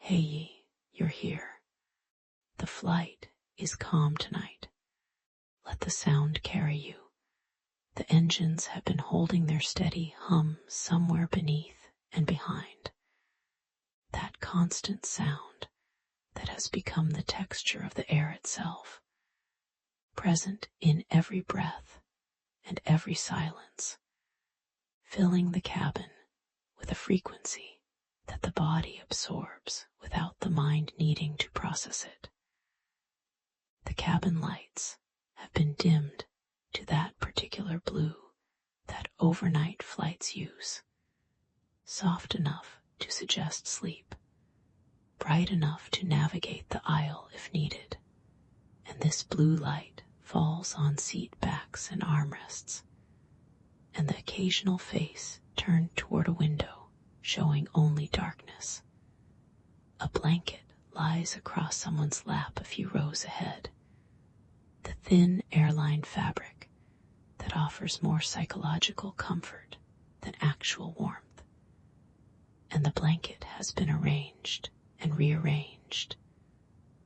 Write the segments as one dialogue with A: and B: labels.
A: Hey ye, you're here. The flight is calm tonight. Let the sound carry you. The engines have been holding their steady hum somewhere beneath and behind. That constant sound that has become the texture of the air itself, present in every breath and every silence, filling the cabin with a frequency that the body absorbs without the mind needing to process it. The cabin lights have been dimmed to that particular blue that overnight flights use, soft enough to suggest sleep, bright enough to navigate the aisle if needed, and this blue light falls on seat backs and armrests, and the occasional face turned toward a window showing only darkness. A blanket lies across someone's lap a few rows ahead, the thin airline fabric that offers more psychological comfort than actual warmth. And the blanket has been arranged and rearranged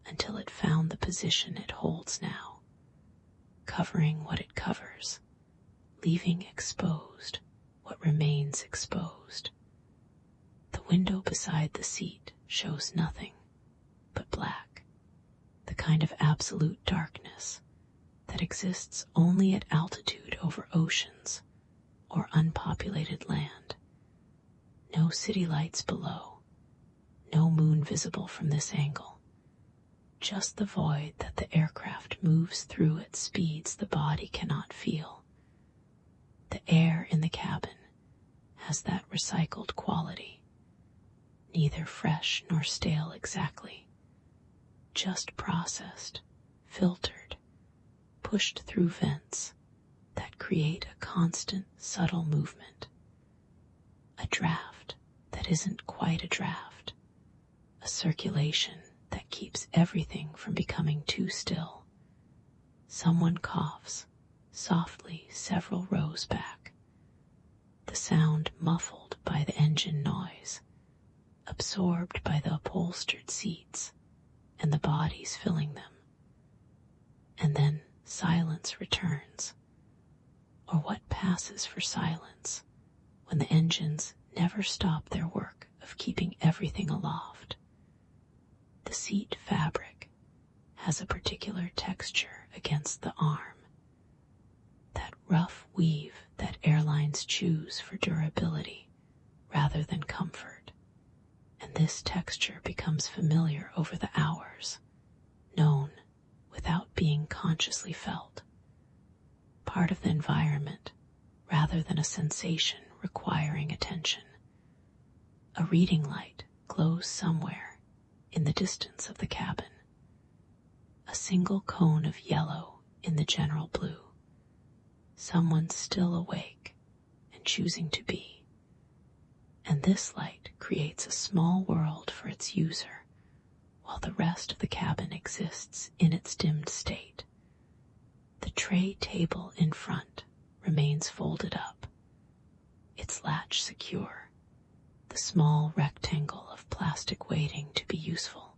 A: until it found the position it holds now, covering what it covers, leaving exposed what remains exposed. The window beside the seat shows nothing but black, the kind of absolute darkness that exists only at altitude over oceans or unpopulated land. No city lights below, no moon visible from this angle, just the void that the aircraft moves through at speeds the body cannot feel. The air in the cabin has that recycled quality, neither fresh nor stale exactly, just processed, filtered, pushed through vents that create a constant, subtle movement. A draft that isn't quite a draft, a circulation that keeps everything from becoming too still. Someone coughs, softly several rows back, the sound muffled by the engine noise, absorbed by the upholstered seats and the bodies filling them. And then silence returns, or what passes for silence when the engines never stop their work of keeping everything aloft. The seat fabric has a particular texture against the arm, that rough weave that airlines choose for durability rather than comfort, and this texture becomes familiar over the hours, known without being consciously felt, part of the environment rather than a sensation requiring attention. A reading light glows somewhere in the distance of the cabin, a single cone of yellow in the general blue, someone still awake and choosing to be. And this light creates a small world for its user, while the rest of the cabin exists in its dimmed state. The tray table in front remains folded up, its latch secure, the small rectangle of plastic waiting to be useful,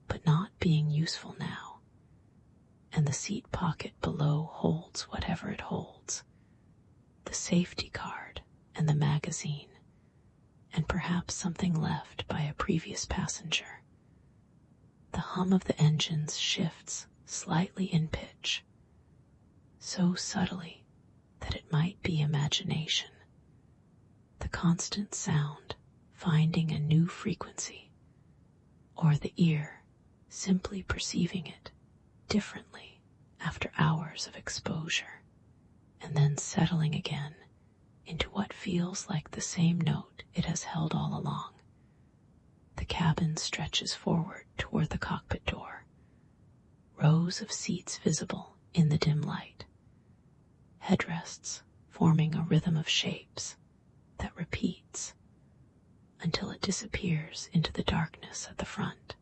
A: but not being useful now, and the seat pocket below holds whatever it holds, the safety card and the magazine, and perhaps something left by a previous passenger. The hum of the engines shifts slightly in pitch, so subtly that it might be imagination, the constant sound finding a new frequency, or the ear simply perceiving it differently after hours of exposure, and then settling again into what feels like the same note it has held all along. The cabin stretches forward toward the cockpit door, rows of seats visible in the dim light, headrests forming a rhythm of shapes that repeats until it disappears into the darkness at the front.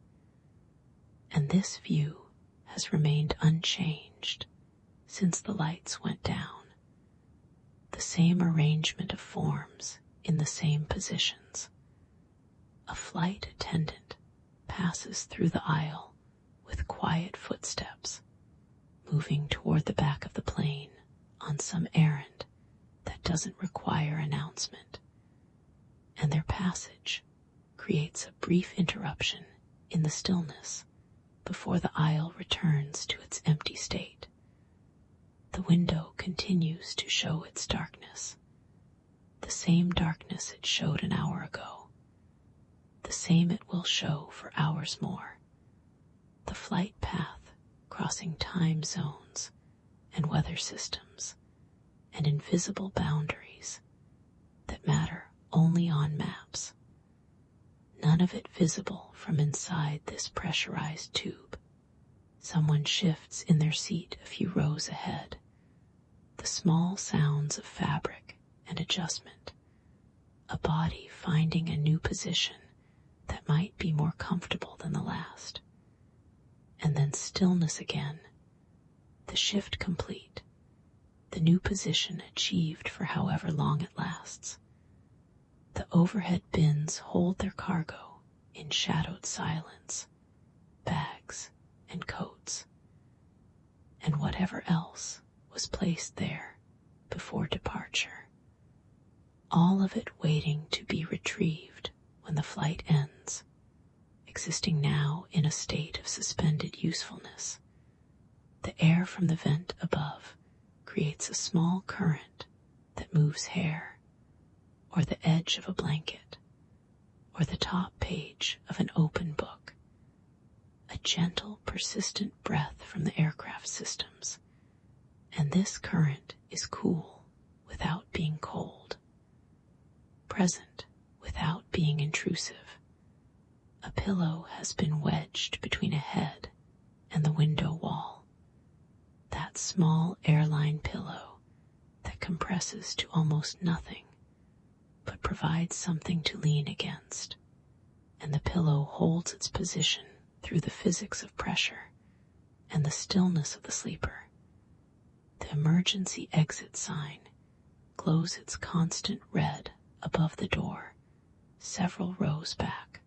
A: And this view has remained unchanged since the lights went down, the same arrangement of forms in the same positions. A flight attendant passes through the aisle with quiet footsteps, moving toward the back of the plane on some errand that doesn't require announcement, and their passage creates a brief interruption in the stillness before the aisle returns to its empty state. The window continues to show its darkness, the same darkness it showed an hour ago, the same it will show for hours more. The flight path crossing time zones and weather systems and invisible boundaries that matter only on maps. None of it visible from inside this pressurized tube. Someone shifts in their seat a few rows ahead. The small sounds of fabric and adjustment. A body finding a new position that might be more comfortable than the last. And then stillness again. The shift complete. The new position achieved for however long it lasts. The overhead bins hold their cargo in shadowed silence, bags and coats, and whatever else was placed there before departure. All of it waiting to be retrieved when the flight ends, existing now in a state of suspended usefulness. The air from the vent above creates a small current that moves hair, or the edge of a blanket, or the top page of an open book. A gentle, persistent breath from the aircraft systems, and this current is cool without being cold, present without being intrusive. A pillow has been wedged between a head and the window wall, that small airline pillow that compresses to almost nothing but provides something to lean against, and the pillow holds its position through the physics of pressure and the stillness of the sleeper. The emergency exit sign glows its constant red above the door, several rows back.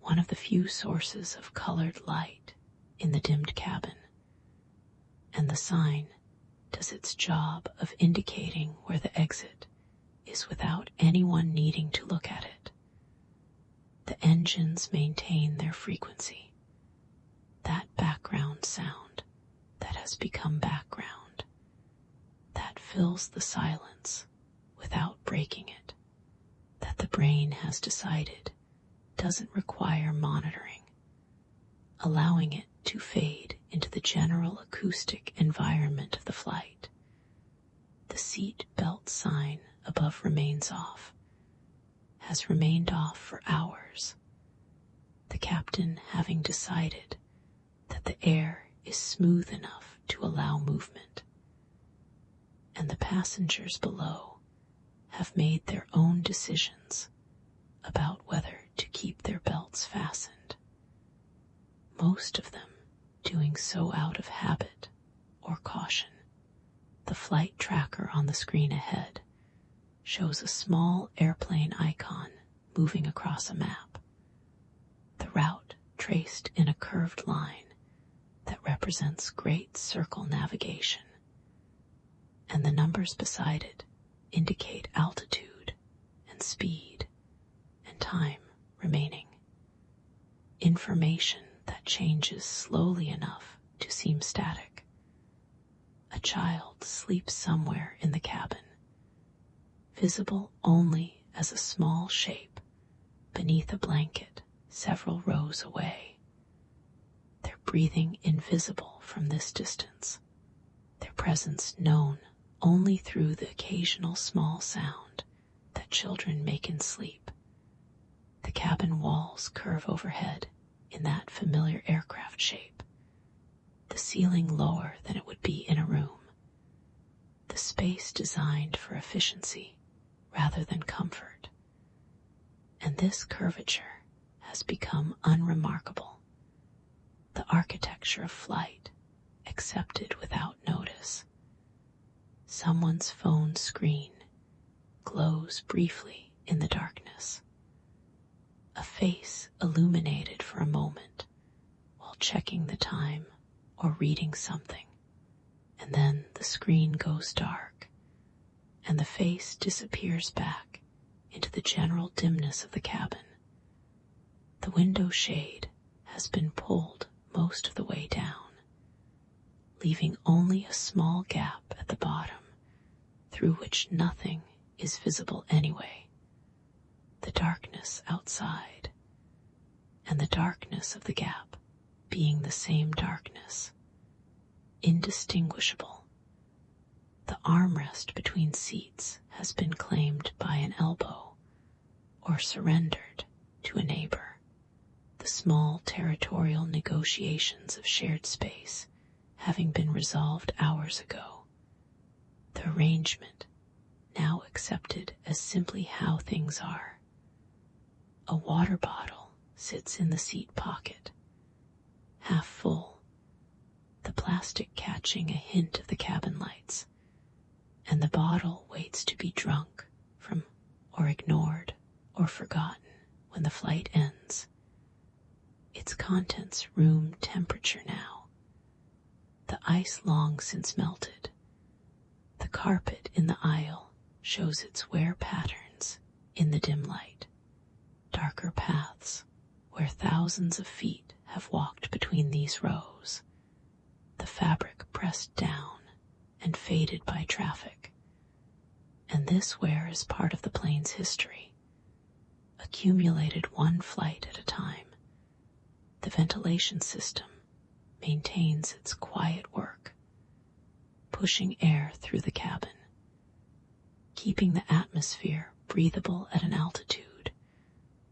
A: One of the few sources of colored light in the dimmed cabin, and the sign does its job of indicating where the exit is without anyone needing to look at it. The engines maintain their frequency, that background sound that has become background, that fills the silence without breaking it, that the brain has decided doesn't require monitoring, allowing it to fade into the general acoustic environment of the flight. The seat belt sign above remains off, has remained off for hours, the captain having decided that the air is smooth enough to allow movement, and the passengers below have made their own decisions about whether to keep their belts fastened, most of them doing so out of habit or caution. The flight tracker on the screen ahead shows a small airplane icon moving across a map, the route traced in a curved line that represents great circle navigation, and the numbers beside it indicate altitude and speed and time remaining. Information that changes slowly enough to seem static. A child sleeps somewhere in the cabin, visible only as a small shape beneath a blanket several rows away. Their breathing invisible from this distance, their presence known only through the occasional small sound that children make in sleep. The cabin walls curve overhead in that familiar aircraft shape, the ceiling lower than it would be in a room, the space designed for efficiency rather than comfort. And this curvature has become unremarkable, the architecture of flight accepted without notice. Someone's phone screen glows briefly in the darkness. a face illuminated for a moment while checking the time or reading something, and then the screen goes dark and the face disappears back into the general dimness of the cabin. The window shade has been pulled most of the way down, leaving only a small gap at the bottom through which nothing is visible anyway. The darkness outside and the darkness of the gap being the same darkness, indistinguishable. The armrest between seats has been claimed by an elbow or surrendered to a neighbor. The small territorial negotiations of shared space having been resolved hours ago. The arrangement now accepted as simply how things are. A water bottle sits in the seat pocket, half full, the plastic catching a hint of the cabin lights, and the bottle waits to be drunk from or ignored or forgotten when the flight ends. Its contents room temperature now. The ice long since melted. The carpet in the aisle shows its wear patterns in the dim light, darker paths where thousands of feet have walked between these rows, the fabric pressed down and faded by traffic. And this wear is part of the plane's history, accumulated one flight at a time. The ventilation system maintains its quiet work, pushing air through the cabin, keeping the atmosphere breathable at an altitude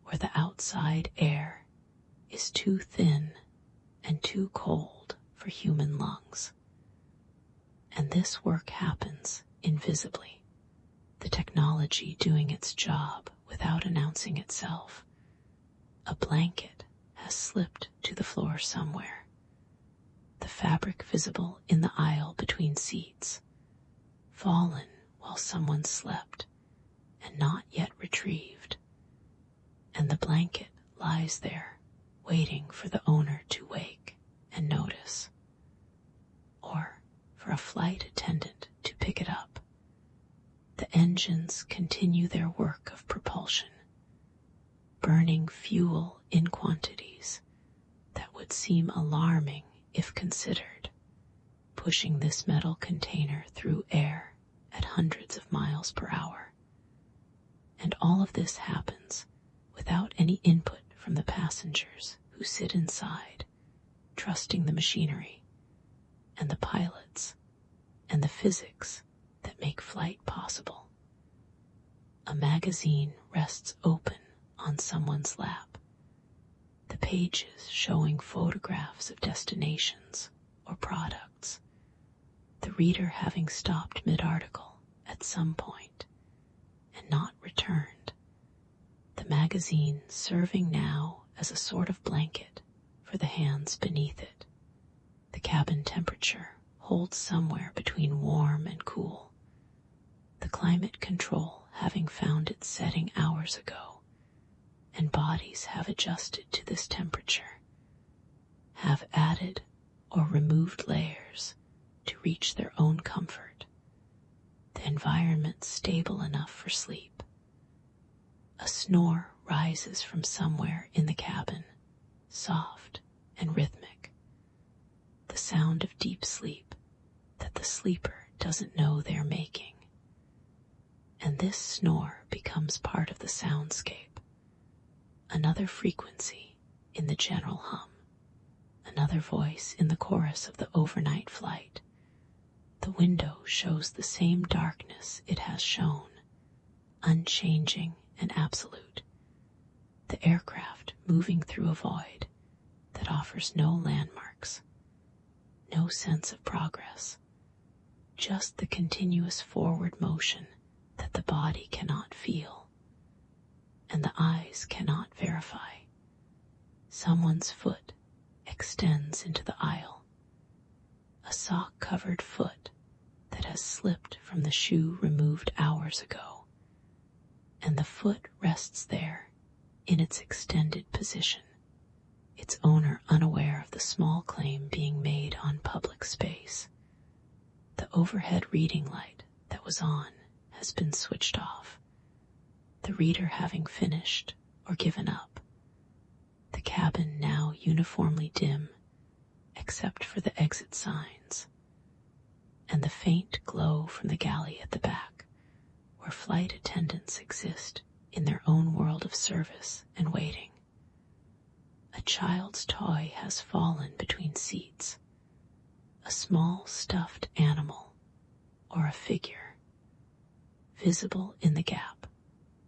A: where the outside air is too thin and too cold for human lungs. And this work happens invisibly, the technology doing its job without announcing itself. A blanket has slipped to the floor somewhere, the fabric visible in the aisle between seats, fallen while someone slept and not yet retrieved, and the blanket lies there waiting for the owner to wake and notice, or for a flight attendant to pick it up. The engines continue their work of propulsion, burning fuel in quantities that would seem alarming if considered, pushing this metal container through air at hundreds of miles per hour. And all of this happens without any input from the passengers who sit inside, trusting the machinery and the pilots and the physics that make flight possible. A magazine rests open on someone's lap, the pages showing photographs of destinations or products, the reader having stopped mid-article at some point and not returned, the magazine serving now as a sort of blanket for the hands beneath it. The cabin temperature holds somewhere between warm and cool, the climate control having found its setting hours ago, and bodies have adjusted to this temperature, have added or removed layers to reach their own comfort, the environment stable enough for sleep. A snore rises from somewhere in the cabin, soft and rhythmic, the sound of deep sleep that the sleeper doesn't know they're making. And this snore becomes part of the soundscape, another frequency in the general hum, another voice in the chorus of the overnight flight. The window shows the same darkness it has shown, unchanging and absolute. The aircraft moving through a void that offers no landmarks, no sense of progress, just the continuous forward motion that the body cannot feel and the eyes cannot verify. Someone's foot extends into the aisle, a sock-covered foot that has slipped from the shoe removed hours ago, and the foot rests there in its extended position, its owner unaware of the small claim being made on public space. The overhead reading light that was on has been switched off, the reader having finished or given up. The cabin now uniformly dim, except for the exit signs, and the faint glow from the galley at the back, where flight attendants exist in their own world of service and waiting. A child's toy has fallen between seats, a small stuffed animal or a figure, visible in the gap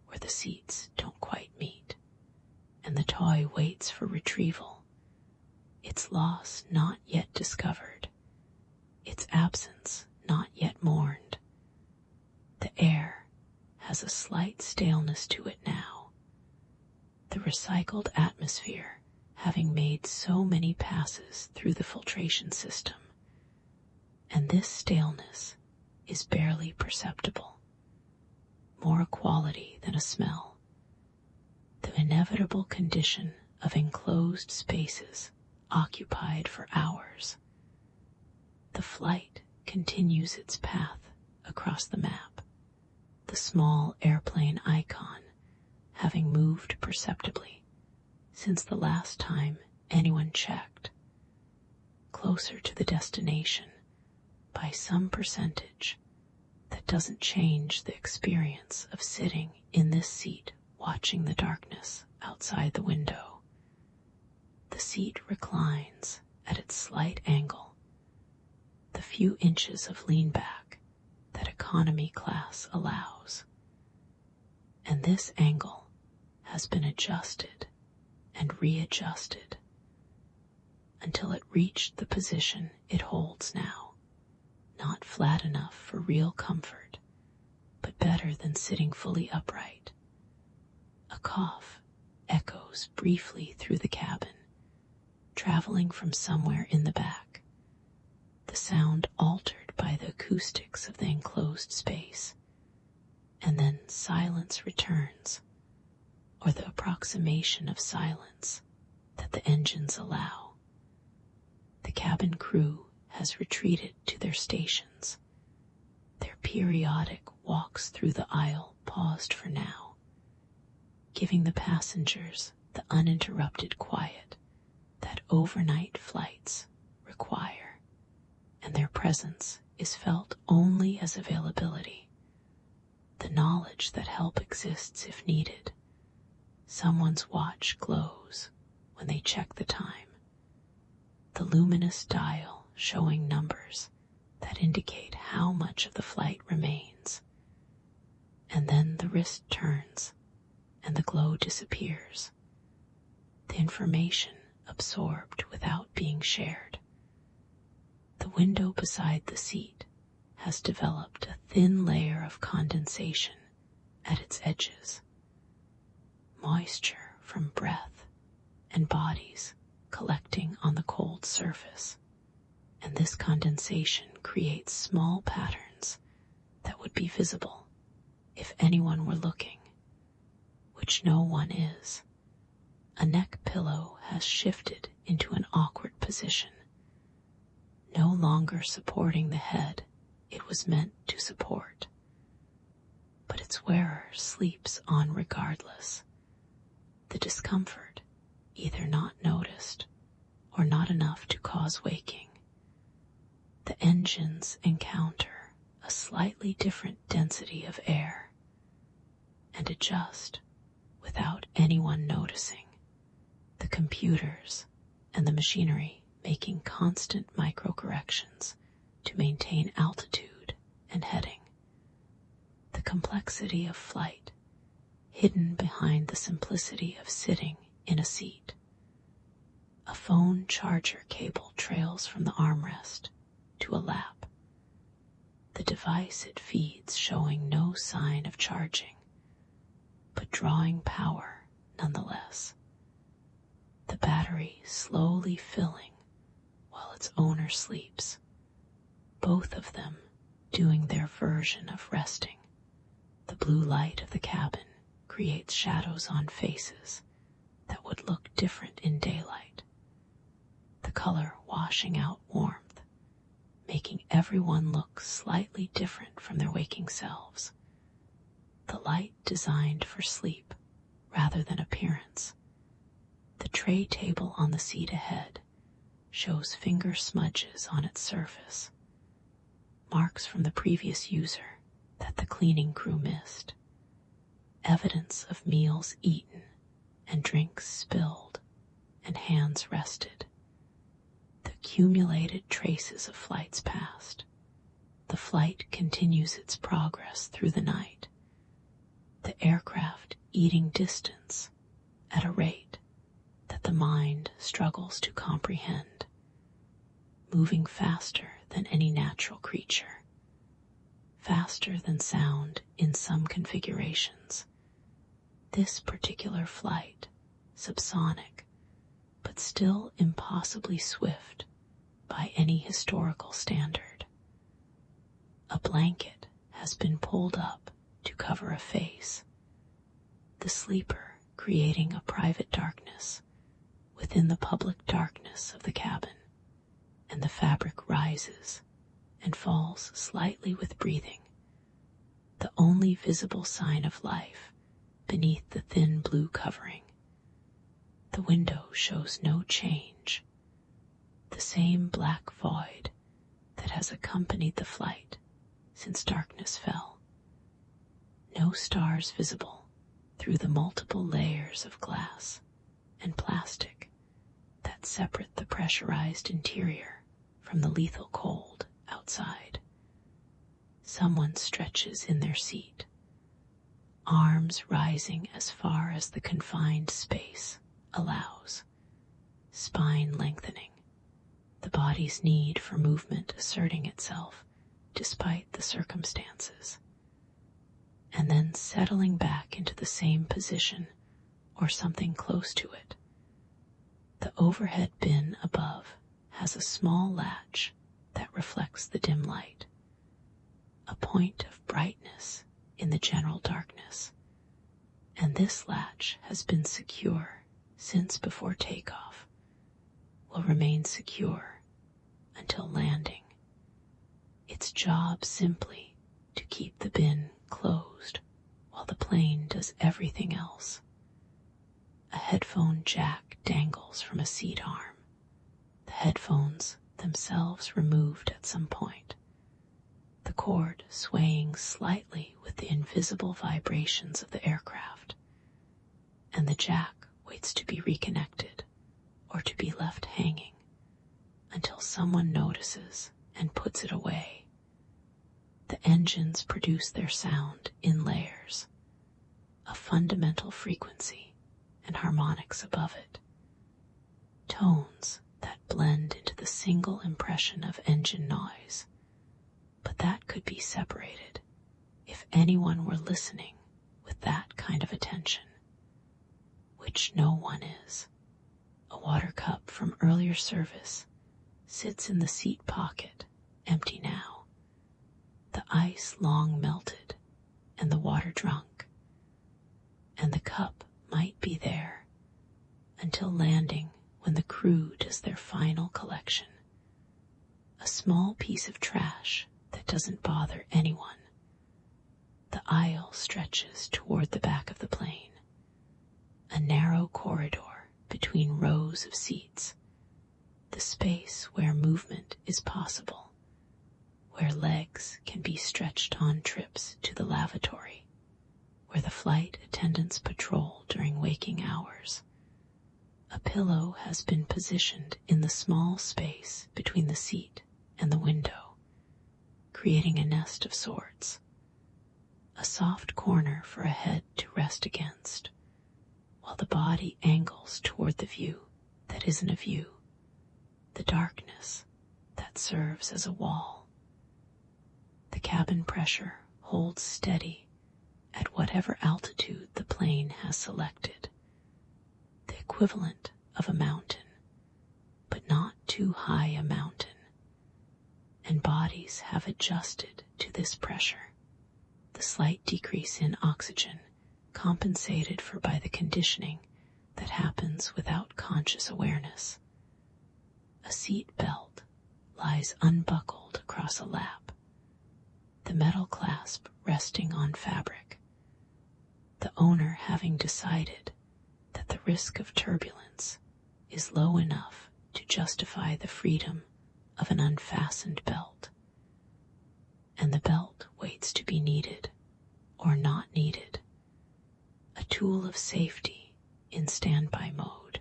A: where the seats don't quite meet, and the toy waits for retrieval, its loss not yet discovered, its absence not yet mourned. The air has a slight staleness to it now, the recycled atmosphere having made so many passes through the filtration system, and this staleness is barely perceptible, more a quality than a smell, the inevitable condition of enclosed spaces occupied for hours. The flight continues its path across the map, the small airplane icon having moved perceptibly since the last time anyone checked, closer to the destination by some percentage that doesn't change the experience of sitting in this seat watching the darkness outside the window. The seat reclines at its slight angle, the few inches of lean back that economy class allows, and this angle has been adjusted and readjusted until it reached the position it holds now, not flat enough for real comfort, but better than sitting fully upright. A cough echoes briefly through the cabin, traveling from somewhere in the back, the sound altered by the acoustics of the enclosed space, and then silence returns, or the approximation of silence that the engines allow. The cabin crew has retreated to their stations, their periodic walks through the aisle paused for now, giving the passengers the uninterrupted quiet that overnight flights require, and their presence is felt only as availability, the knowledge that help exists if needed. Someone's watch glows when they check the time, the luminous dial showing numbers that indicate how much of the flight remains. And then the wrist turns and the glow disappears, the information absorbed without being shared. The window beside the seat has developed a thin layer of condensation at its edges, moisture from breath and bodies collecting on the cold surface, and this condensation creates small patterns that would be visible if anyone were looking, which no one is. A neck pillow has shifted into an awkward position, no longer supporting the head it was meant to support, but its wearer sleeps on regardless, the discomfort either not noticed or not enough to cause waking. The engines encounter a slightly different density of air and adjust without anyone noticing, the computers and the machinery making constant micro-corrections to maintain altitude and heading. The complexity of flight hidden behind the simplicity of sitting in a seat. A phone charger cable trails from the armrest to a lap, the device it feeds showing no sign of charging, but drawing power nonetheless. The battery slowly filling while its owner sleeps, both of them doing their version of resting, the blue light of the cabin creates shadows on faces that would look different in daylight, the color washing out warmth, making everyone look slightly different from their waking selves. The light designed for sleep rather than appearance. The tray table on the seat ahead shows finger smudges on its surface, marks from the previous user that the cleaning crew missed, evidence of meals eaten and drinks spilled and hands rested, the accumulated traces of flights past. The flight continues its progress through the night, the aircraft eating distance at a rate that the mind struggles to comprehend, moving faster than any natural creature, faster than sound in some configurations. This particular flight, subsonic, but still impossibly swift by any historical standard. A blanket has been pulled up to cover a face, the sleeper creating a private darkness within the public darkness of the cabin, and the fabric rises and falls slightly with breathing, the only visible sign of life beneath the thin blue covering. The window shows no change, the same black void that has accompanied the flight since darkness fell. No stars visible through the multiple layers of glass and plastic that separate the pressurized interior from the lethal cold outside. Someone stretches in their seat, arms rising as far as the confined space allows, spine lengthening, the body's need for movement asserting itself despite the circumstances, and then settling back into the same position or something close to it. The overhead bin above has a small latch that reflects the dim light, a point of brightness in the general darkness, and this latch has been secure since before takeoff, will remain secure until landing. Its job simply to keep the bin closed while the plane does everything else. A headphone jack dangles from a seat arm, the headphones themselves removed at some point, the cord swaying slightly with the invisible vibrations of the aircraft, and the jack waits to be reconnected or to be left hanging until someone notices and puts it away. The engines produce their sound in layers, a fundamental frequency and harmonics above it, tones that blend into the single impression of engine noise, but that could be separated if anyone were listening with that kind of attention, which no one is. A water cup from earlier service sits in the seat pocket, empty now, the ice long melted and the water drunk, and the cup might be there until landing when the crew does their final collection. A small piece of trash that doesn't bother anyone. The aisle stretches toward the back of the plane, a narrow corridor between rows of seats, the space where movement is possible, where legs can be stretched on trips to the lavatory, where the flight attendants patrol during waking hours. A pillow has been positioned in the small space between the seat and the window, creating a nest of sorts, a soft corner for a head to rest against, while the body angles toward the view that isn't a view, the darkness that serves as a wall. The cabin pressure holds steady at whatever altitude the plane has selected, the equivalent of a mountain, but not too high a mountain, and bodies have adjusted to this pressure. The slight decrease in oxygen compensated for by the conditioning that happens without conscious awareness. A seat belt lies unbuckled across a lap, the metal clasp resting on fabric, the owner having decided that the risk of turbulence is low enough to justify the freedom of an unfastened belt, and the belt waits to be needed or not needed, a tool of safety in standby mode.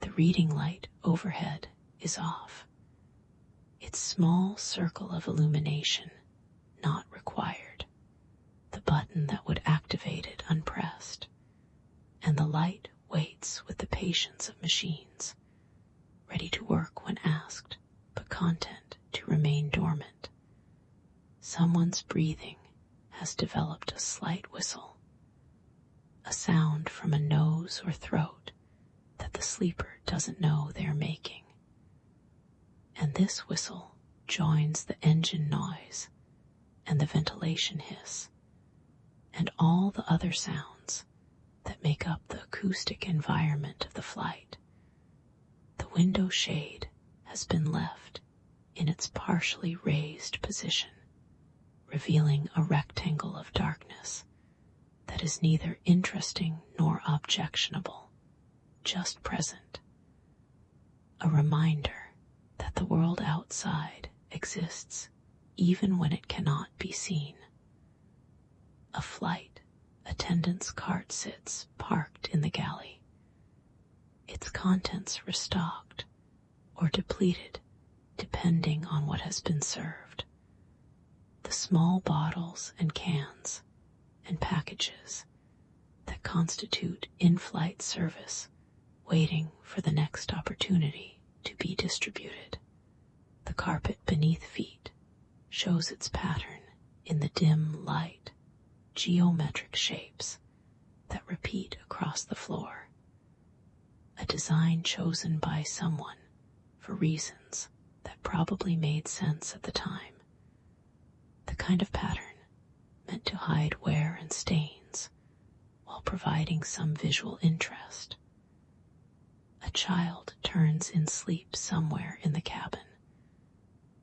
A: The reading light overhead is off, its small circle of illumination not required, the button that would activate it unpressed, and the light waits with the patience of machines, ready to work when asked, but content to remain dormant. Someone's breathing has developed a slight whistle, a sound from a nose or throat that the sleeper doesn't know they're making. And this whistle joins the engine noise and the ventilation hiss and all the other sounds that make up the acoustic environment of the flight. The window shade has been left in its partially raised position, revealing a rectangle of darkness that is neither interesting nor objectionable, just present. A reminder that the world outside exists even when it cannot be seen. A flight attendant's cart sits parked in the galley, its contents restocked or depleted depending on what has been served. The small bottles and cans and packages that constitute in-flight service waiting for the next opportunity to be distributed. The carpet beneath feet shows its pattern in the dim light, geometric shapes that repeat across the floor, a design chosen by someone for reasons that probably made sense at the time, the kind of pattern meant to hide wear and stains while providing some visual interest. A child turns in sleep somewhere in the cabin,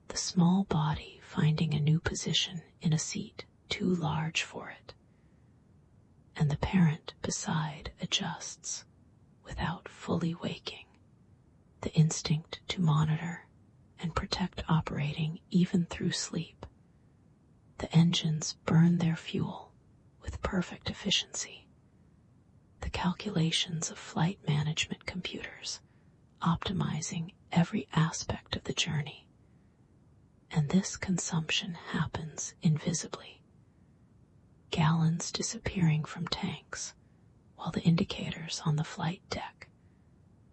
A: the small body finding a new position in a seat too large for it, and the parent beside adjusts without fully waking, the instinct to monitor and protect operating even through sleep. The engines burn their fuel with perfect efficiency, the calculations of flight management computers optimizing every aspect of the journey. And this consumption happens invisibly, gallons disappearing from tanks while the indicators on the flight deck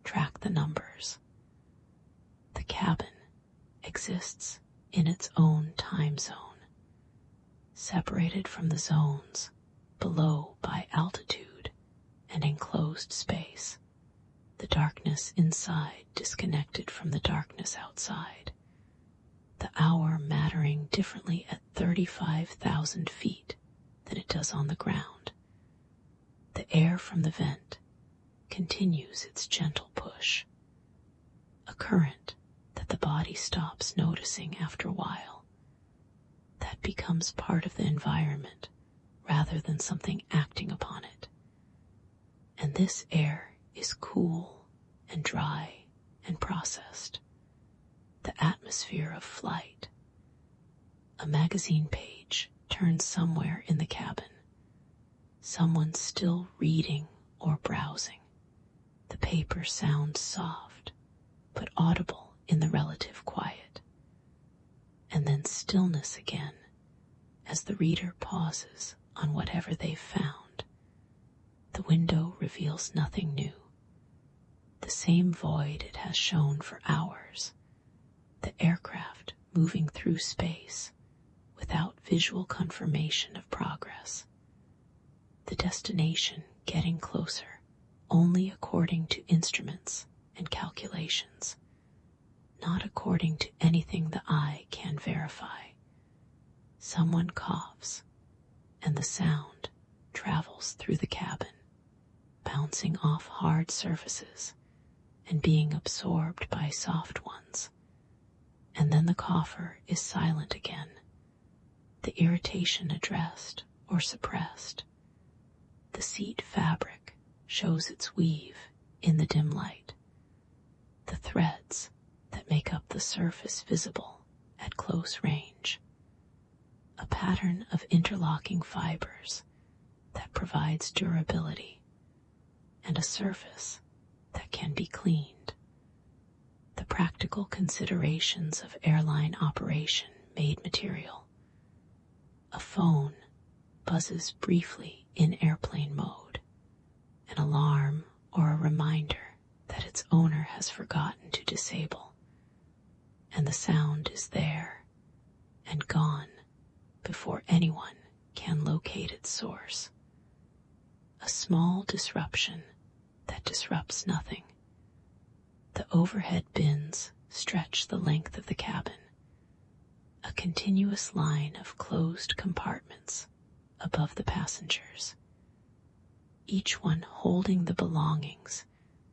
A: track the numbers. The cabin exists in its own time zone, separated from the zones below by altitude and enclosed space, the darkness inside disconnected from the darkness outside, the hour mattering differently at 35,000 feet than it does on the ground. The air from the vent continues its gentle push, a current that the body stops noticing after a while, that becomes part of the environment rather than something acting upon it. And this air is cool and dry and processed, the atmosphere of flight. A magazine page turns somewhere in the cabin, someone still reading or browsing. The paper sounds soft, but audible in the relative quiet. And then stillness again, as the reader pauses on whatever they've found. The window reveals nothing new, the same void it has shown for hours, the aircraft moving through space without visual confirmation of progress, the destination getting closer only according to instruments and calculations, not according to anything the eye can verify. Someone coughs, and the sound travels through the cabin, bouncing off hard surfaces and being absorbed by soft ones. And then the coffer is silent again, the irritation addressed or suppressed. The seat fabric shows its weave in the dim light, the threads that make up the surface visible at close range, a pattern of interlocking fibers that provides durability, and a surface that can be cleaned. The practical considerations of airline operation made material. A phone buzzes briefly in airplane mode, an alarm or a reminder that its owner has forgotten to disable, and the sound is there and gone before anyone can locate its source. A small disruption that disrupts nothing. The overhead bins stretch the length of the cabin, a continuous line of closed compartments above the passengers, each one holding the belongings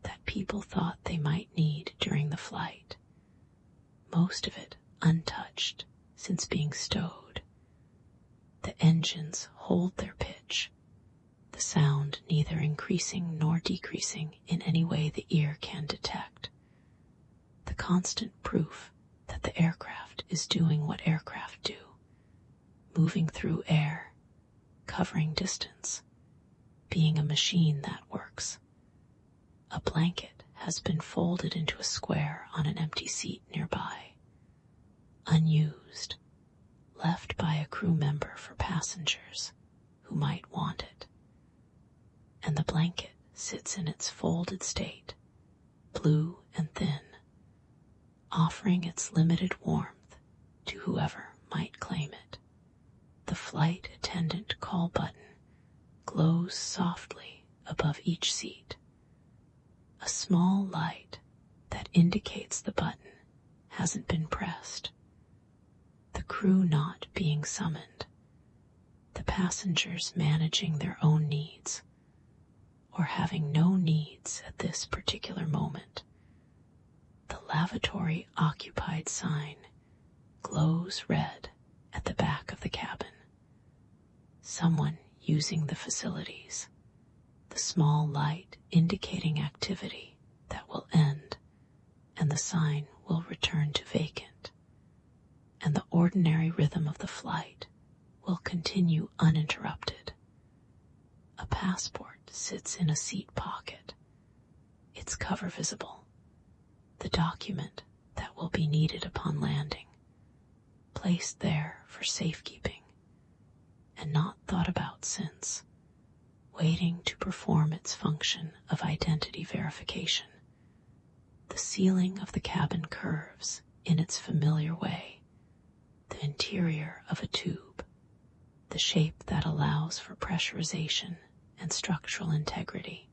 A: that people thought they might need during the flight, most of it untouched since being stowed. The engines hold their pitch, the sound neither increasing nor decreasing in any way the ear can detect. The constant proof that the aircraft is doing what aircraft do, moving through air, covering distance, being a machine that works. A blanket has been folded into a square on an empty seat nearby, unused, left by a crew member for passengers who might want it. And the blanket sits in its folded state, blue and thin, offering its limited warmth to whoever might claim it. The flight attendant call button glows softly above each seat, a small light that indicates the button hasn't been pressed. The crew not being summoned, the passengers managing their own needs, or having no needs at this particular moment. The lavatory occupied sign glows red at the back of the cabin. Someone using the facilities, the small light indicating activity that will end, and the sign will return to vacant, and the ordinary rhythm of the flight will continue uninterrupted. A passport sits in a seat pocket, its cover visible, the document that will be needed upon landing, placed there for safekeeping, and not thought about since, waiting to perform its function of identity verification. The ceiling of the cabin curves in its familiar way, the interior of a tube, the shape that allows for pressurization and structural integrity.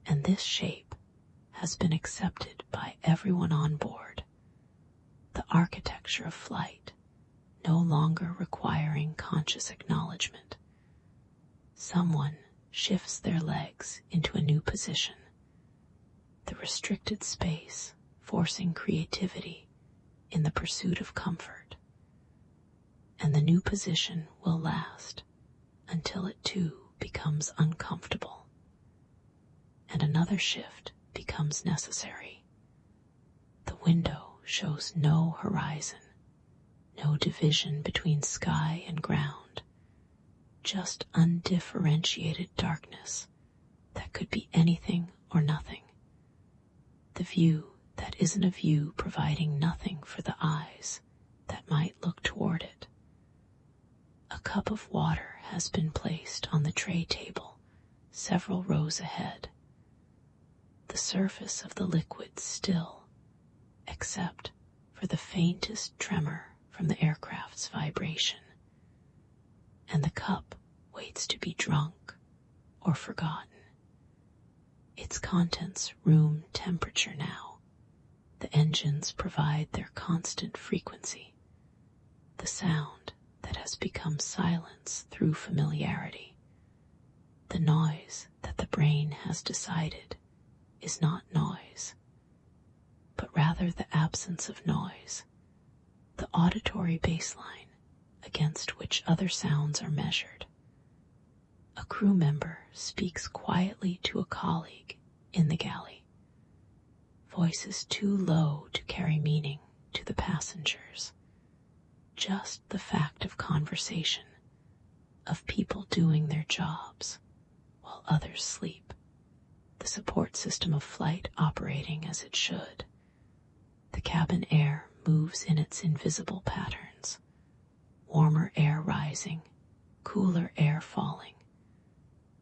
A: And this shape has been accepted by everyone on board. The architecture of flight, no longer requiring conscious acknowledgement. Someone shifts their legs into a new position, the restricted space forcing creativity in the pursuit of comfort. And the new position will last until it too becomes uncomfortable, and another shift becomes necessary. The window shows no horizon, no division between sky and ground, just undifferentiated darkness that could be anything or nothing. The view that isn't a view providing nothing for the eyes that might look toward it. A cup of water has been placed on the tray table several rows ahead. The surface of the liquid still, except for the faintest tremor from the aircraft's vibration. And the cup waits to be drunk or forgotten. Its contents room temperature now. The engines provide their constant frequency, the sound that has become silence through familiarity, The noise that the brain has decided is not noise, but rather the absence of noise, the auditory baseline against which other sounds are measured. A crew member speaks quietly to a colleague in the galley, voices too low to carry meaning to the passengers. Just the fact of conversation, of people doing their jobs while others sleep, the support system of flight operating as it should. The cabin air moves in its invisible patterns, warmer air rising, cooler air falling,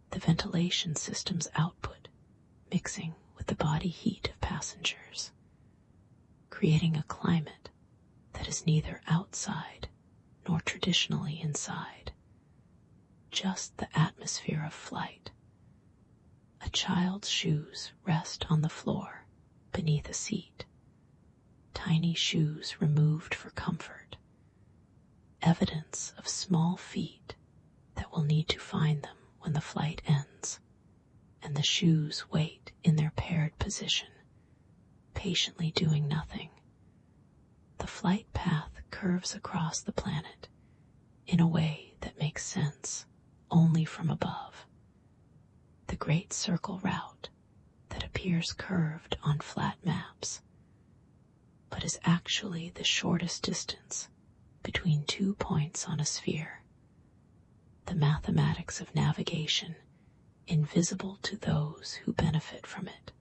A: the ventilation system's output mixing with the body heat of passengers, creating a climate that is neither outside nor traditionally inside, just the atmosphere of flight. A child's shoes rest on the floor beneath a seat, tiny shoes removed for comfort, evidence of small feet that will need to find them when the flight ends, and the shoes wait in their paired position, patiently doing nothing. The flight path curves across the planet in a way that makes sense only from above. The great circle route that appears curved on flat maps, but is actually the shortest distance between 2 points on a sphere. The mathematics of navigation invisible to those who benefit from it.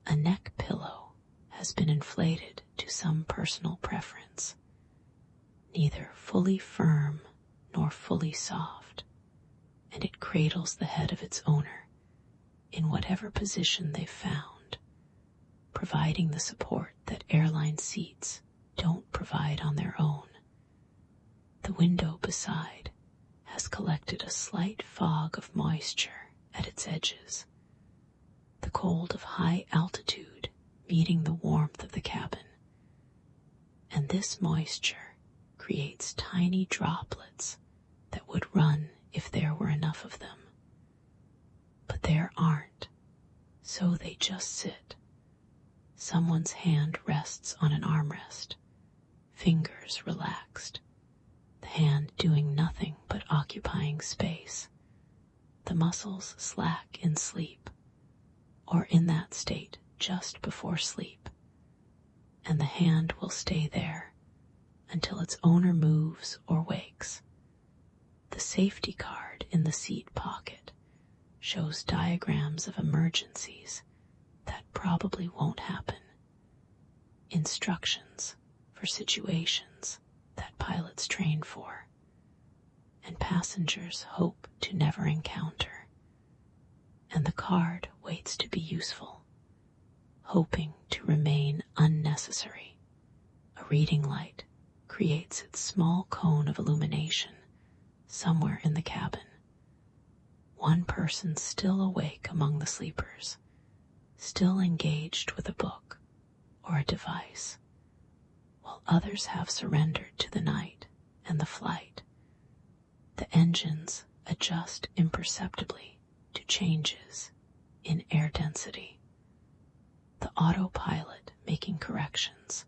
A: A neck pillow has been inflated to some personal preference, neither fully firm nor fully soft, and it cradles the head of its owner in whatever position they've found, providing the support that airline seats don't provide on their own. The window beside has collected a slight fog of moisture at its edges, the cold of high altitude meeting the warmth of the cabin, and this moisture creates tiny droplets that would run if there were enough of them. But there aren't, so they just sit. Someone's hand rests on an armrest, fingers relaxed, the hand doing nothing but occupying space, the muscles slack in sleep, or in that state just before sleep, and the hand will stay there until its owner moves or wakes. The safety card in the seat pocket shows diagrams of emergencies that probably won't happen, instructions for situations that pilots train for, and passengers hope to never encounter, and the card waits to be useful, hoping to remain unnecessary. A reading light creates its small cone of illumination somewhere in the cabin. One person still awake among the sleepers, still engaged with a book or a device, while others have surrendered to the night and the flight. The engines adjust imperceptibly to changes in air density, the autopilot making corrections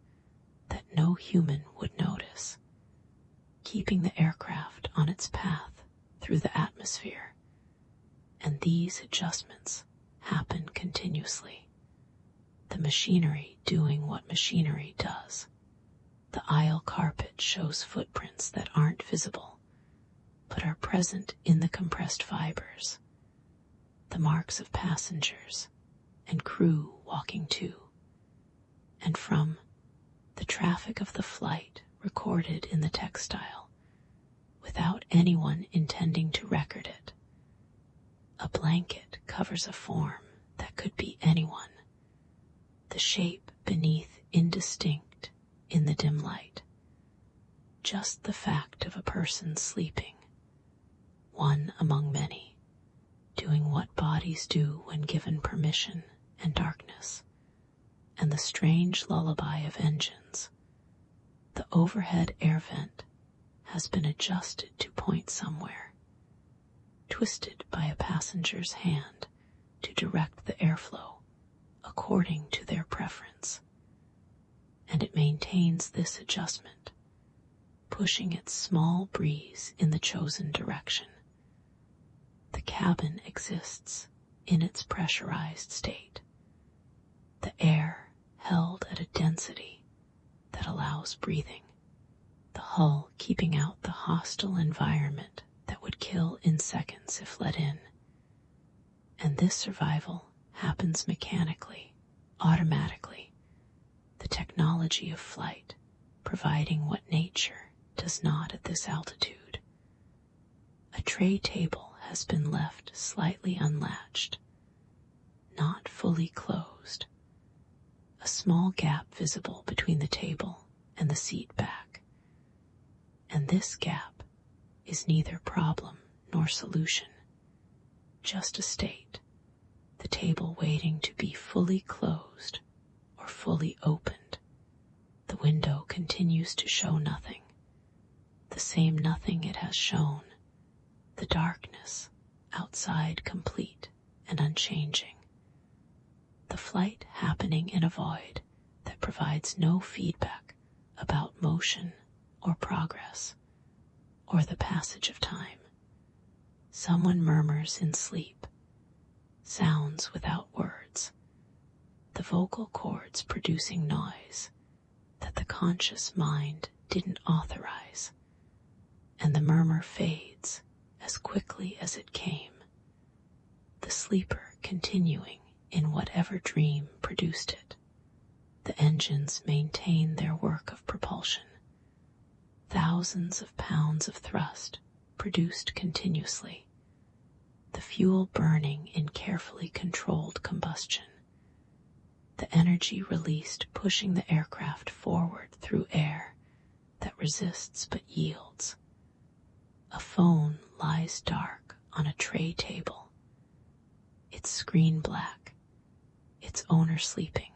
A: that no human would notice, keeping the aircraft on its path through the atmosphere. And these adjustments happen continuously, the machinery doing what machinery does. The aisle carpet shows footprints that aren't visible, but are present in the compressed fibers, the marks of passengers and crew walking to, and from the traffic of the flight recorded in the textile, without anyone intending to record it. A blanket covers a form that could be anyone, the shape beneath indistinct in the dim light. Just the fact of a person sleeping, one among many, doing what bodies do when given permission and darkness, and the strange lullaby of engines. The overhead air vent has been adjusted to point somewhere, twisted by a passenger's hand to direct the airflow according to their preference. And it maintains this adjustment, pushing its small breeze in the chosen direction. The cabin exists in its pressurized state, the air held at a density that allows breathing, the hull keeping out the hostile environment that would kill in seconds if let in. And this survival happens mechanically, automatically, the technology of flight providing what nature does not at this altitude. A tray table has been left slightly unlatched, not fully closed, a small gap visible between the table and the seat back. And this gap is neither problem nor solution, just a state, the table waiting to be fully closed or fully opened. The window continues to show nothing, the same nothing it has shown, the darkness outside complete and unchanging. The flight happening in a void that provides no feedback about motion or progress or the passage of time. Someone murmurs in sleep, sounds without words, the vocal cords producing noise that the conscious mind didn't authorize, and the murmur fades as quickly as it came, the sleeper continuing in whatever dream produced it. The engines maintain their work of propulsion, thousands of pounds of thrust produced continuously, the fuel burning in carefully controlled combustion, the energy released pushing the aircraft forward through air that resists but yields. A phone lies dark on a tray table, its screen black, its owner sleeping,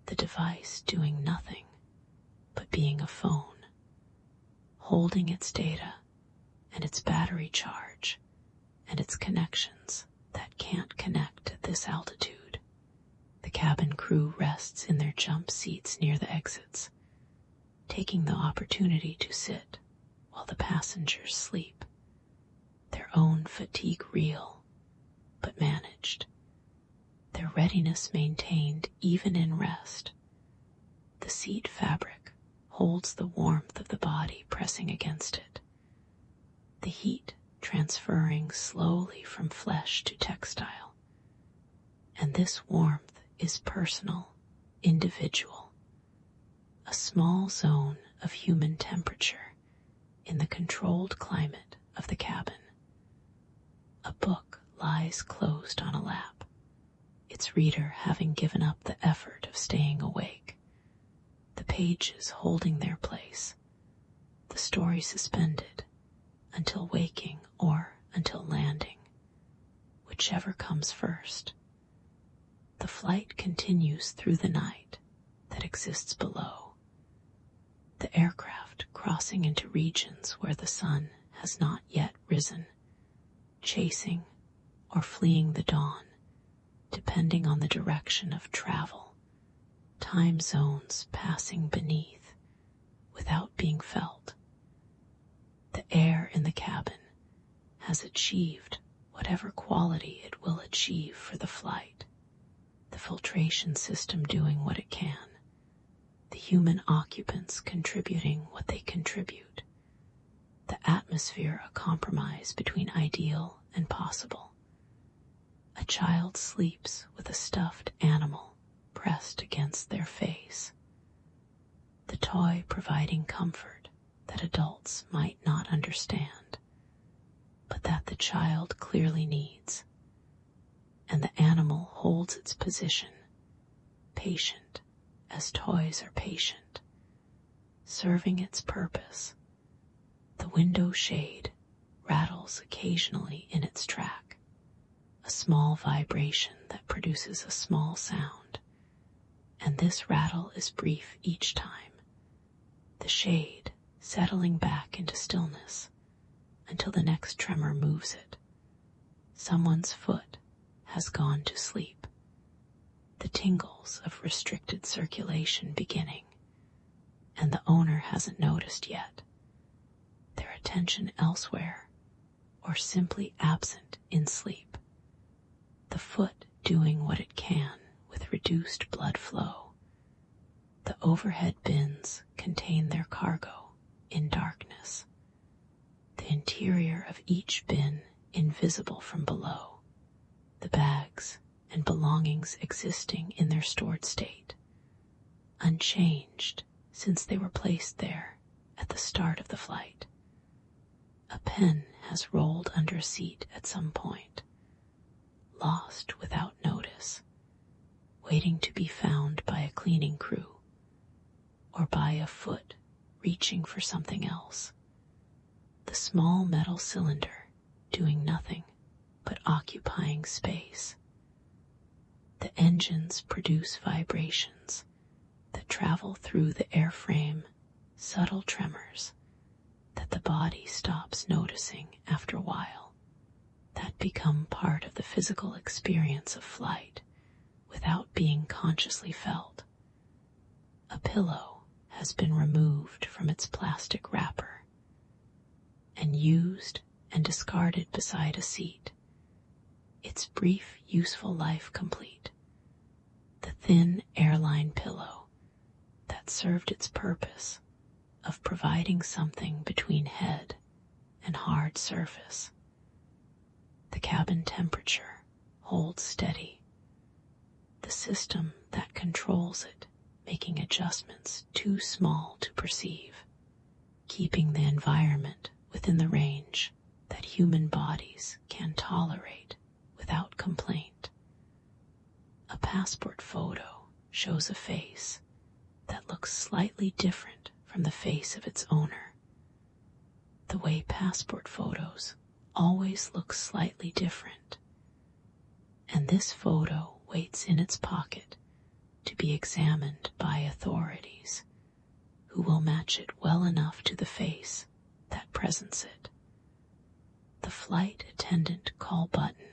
A: the device doing nothing but being a phone, holding its data and its battery charge and its connections that can't connect at this altitude. The cabin crew rests in their jump seats near the exits, taking the opportunity to sit while the passengers sleep, their own fatigue real but managed, their readiness maintained even in rest. The seat fabric holds the warmth of the body pressing against it, the heat transferring slowly from flesh to textile. And this warmth is personal, individual, a small zone of human temperature in the controlled climate of the cabin. A book lies closed on a lap, its reader having given up the effort of staying awake, the pages holding their place, the story suspended until waking or until landing, whichever comes first. The flight continues through the night that exists below, the aircraft crossing into regions where the sun has not yet risen, chasing or fleeing the dawn, depending on the direction of travel, time zones passing beneath without being felt. The air in the cabin has achieved whatever quality it will achieve for the flight, the filtration system doing what it can, the human occupants contributing what they contribute, the atmosphere a compromise between ideal and possible. A child sleeps with a stuffed animal pressed against their face, the toy providing comfort that adults might not understand, but that the child clearly needs. And the animal holds its position, patient as toys are patient, serving its purpose. The window shade rattles occasionally in its track, a small vibration that produces a small sound, and this rattle is brief each time, the shade settling back into stillness until the next tremor moves it. Someone's foot has gone to sleep, the tingles of restricted circulation beginning, and the owner hasn't noticed yet, their attention elsewhere or simply absent in sleep, the foot doing what it can with reduced blood flow. The overhead bins contain their cargo in darkness, the interior of each bin invisible from below, the bags and belongings existing in their stored state, unchanged since they were placed there at the start of the flight. A pen has rolled under a seat at some point, lost without notice, waiting to be found by a cleaning crew or by a foot reaching for something else. The small metal cylinder doing nothing but occupying space. The engines produce vibrations that travel through the airframe, subtle tremors that the body stops noticing after a while, that become part of the physical experience of flight without being consciously felt. A pillow has been removed from its plastic wrapper and used and discarded beside a seat, its brief useful life complete. The thin airline pillow that served its purpose of providing something between head and hard surface. The cabin temperature holds steady, the system that controls it making adjustments too small to perceive, keeping the environment within the range that human bodies can tolerate without complaint. A passport photo shows a face that looks slightly different from the face of its owner. The way passport photos always look slightly different, and this photo waits in its pocket to be examined by authorities who will match it well enough to the face that presents it. The flight attendant call button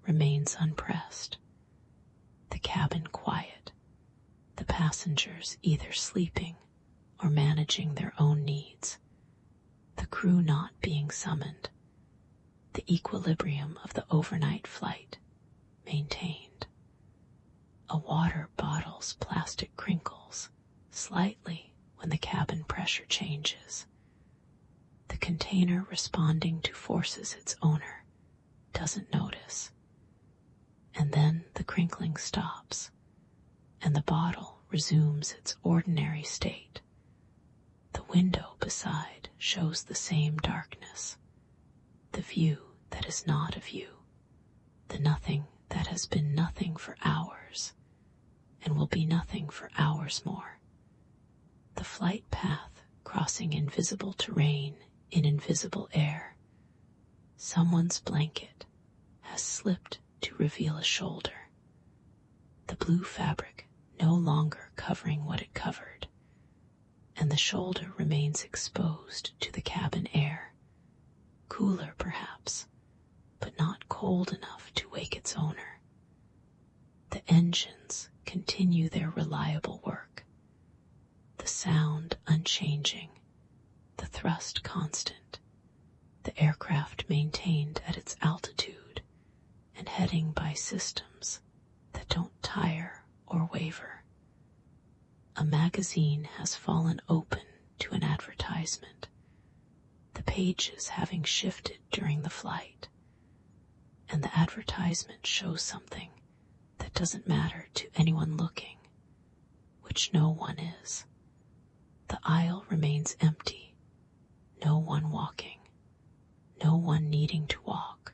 A: remains unpressed, the cabin quiet, the passengers either sleeping or managing their own needs, the crew not being summoned, the equilibrium of the overnight flight maintained. A water bottle's plastic crinkles slightly when the cabin pressure changes. The container responding to forces its owner doesn't notice. And then the crinkling stops, and the bottle resumes its ordinary state. The window beside shows the same darkness, the view that is not a view, the nothing that has been nothing for hours and will be nothing for hours more. The flight path crossing invisible terrain in invisible air. Someone's blanket has slipped to reveal a shoulder, the blue fabric no longer covering what it covered, and the shoulder remains exposed to the cabin air, cooler perhaps, but not cold enough to wake its owner. The engines continue their reliable work, the sound unchanging, the thrust constant, the aircraft maintained at its altitude and heading by systems that don't tire or waver. A magazine has fallen open to an advertisement, the pages having shifted during the flight, and the advertisement shows something that doesn't matter to anyone looking, which no one is. The aisle remains empty, no one walking, no one needing to walk.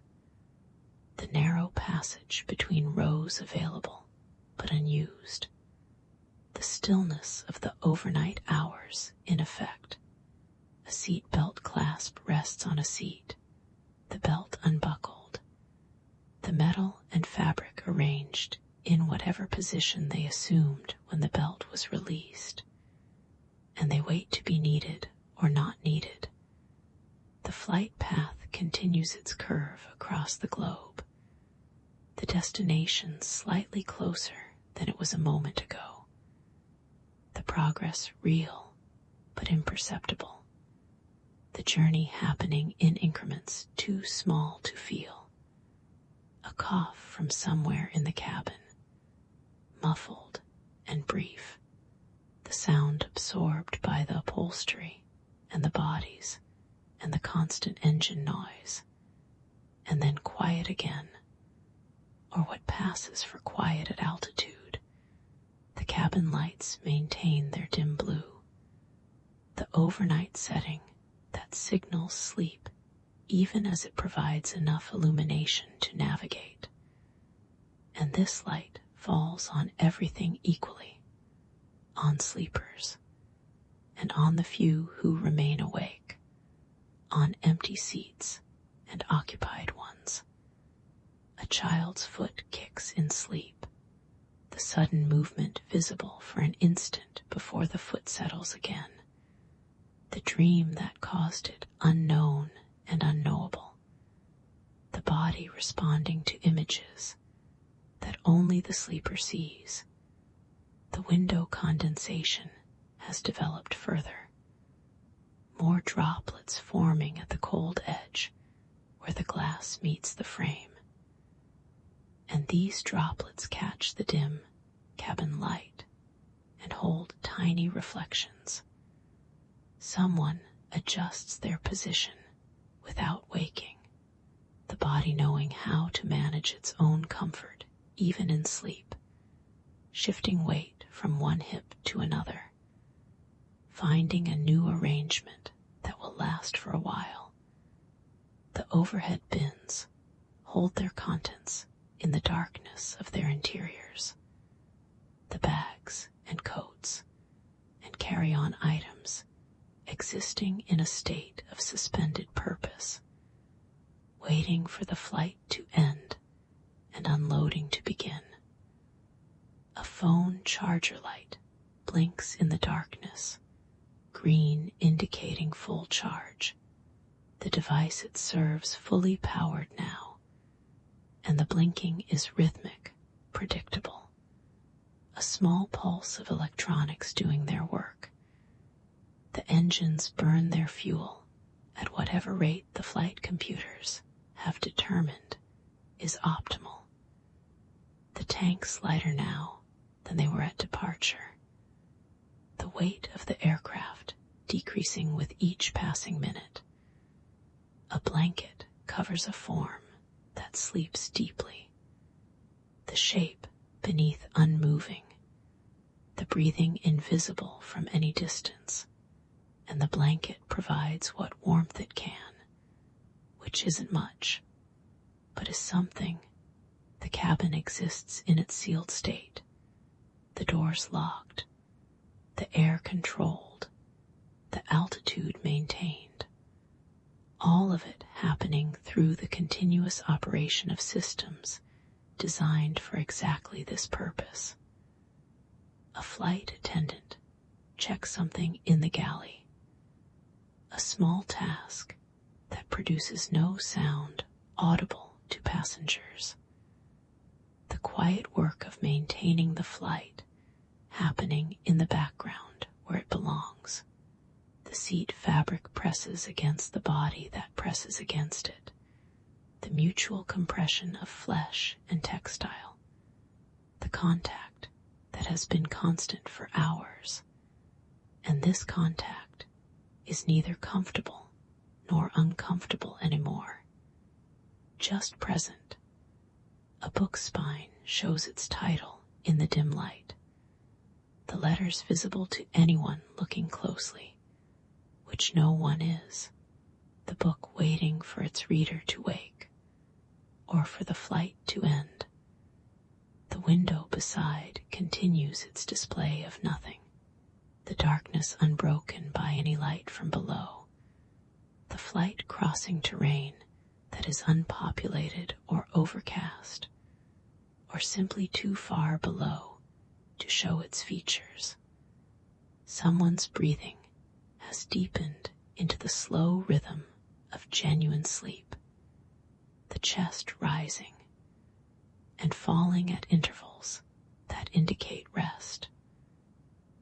A: The narrow passage between rows available, but unused. The stillness of the overnight hours in effect. A seat belt clasp rests on a seat, the belt unbuckled, the metal and fabric arranged in whatever position they assumed when the belt was released, and they wait to be needed or not needed. The flight path continues its curve across the globe, the destination slightly closer than it was a moment ago. The progress real, but imperceptible. The journey happening in increments too small to feel. A cough from somewhere in the cabin, muffled and brief, the sound absorbed by the upholstery and the bodies and the constant engine noise, and then quiet again, or what passes for quiet at altitude. The cabin lights maintain their dim blue. The overnight setting that signals sleep even as it provides enough illumination to navigate. And this light falls on everything equally, on sleepers, and on the few who remain awake, on empty seats and occupied ones. A child's foot kicks in sleep, the sudden movement visible for an instant before the foot settles again. The dream that caused it unknown and unknowable. The body responding to images that only the sleeper sees. The window condensation has developed further. More droplets forming at the cold edge where the glass meets the frame. And these droplets catch the dim cabin light and hold tiny reflections. Someone adjusts their position without waking, the body knowing how to manage its own comfort even in sleep, shifting weight from one hip to another, finding a new arrangement that will last for a while. The overhead bins hold their contents in the darkness of their interiors, the bags and coats and carry-on items existing in a state of suspended purpose, waiting for the flight to end and unloading to begin. A phone charger light blinks in the darkness, green indicating full charge. The device it serves fully powered now, and the blinking is rhythmic, predictable. A small pulse of electronics doing their work. The engines burn their fuel at whatever rate the flight computers have determined is optimal. The tanks lighter now than they were at departure. The weight of the aircraft decreasing with each passing minute. A blanket covers a form that sleeps deeply. The shape beneath unmoving. The breathing invisible from any distance. And the blanket provides what warmth it can, which isn't much, but is something. The cabin exists in its sealed state, the doors locked, the air controlled, the altitude maintained, all of it happening through the continuous operation of systems designed for exactly this purpose. A flight attendant checks something in the galley. A small task that produces no sound audible to passengers. The quiet work of maintaining the flight happening in the background where it belongs. The seat fabric presses against the body that presses against it. The mutual compression of flesh and textile. The contact that has been constant for hours. And this contact is neither comfortable nor uncomfortable anymore. Just present. A book spine shows its title in the dim light. The letters visible to anyone looking closely, which no one is. The book waiting for its reader to wake, or for the flight to end. The window beside continues its display of nothing. The darkness unbroken by any light from below. The flight crossing terrain that is unpopulated or overcast, or simply too far below to show its features. Someone's breathing has deepened into the slow rhythm of genuine sleep, the chest rising, and falling at intervals that indicate rest,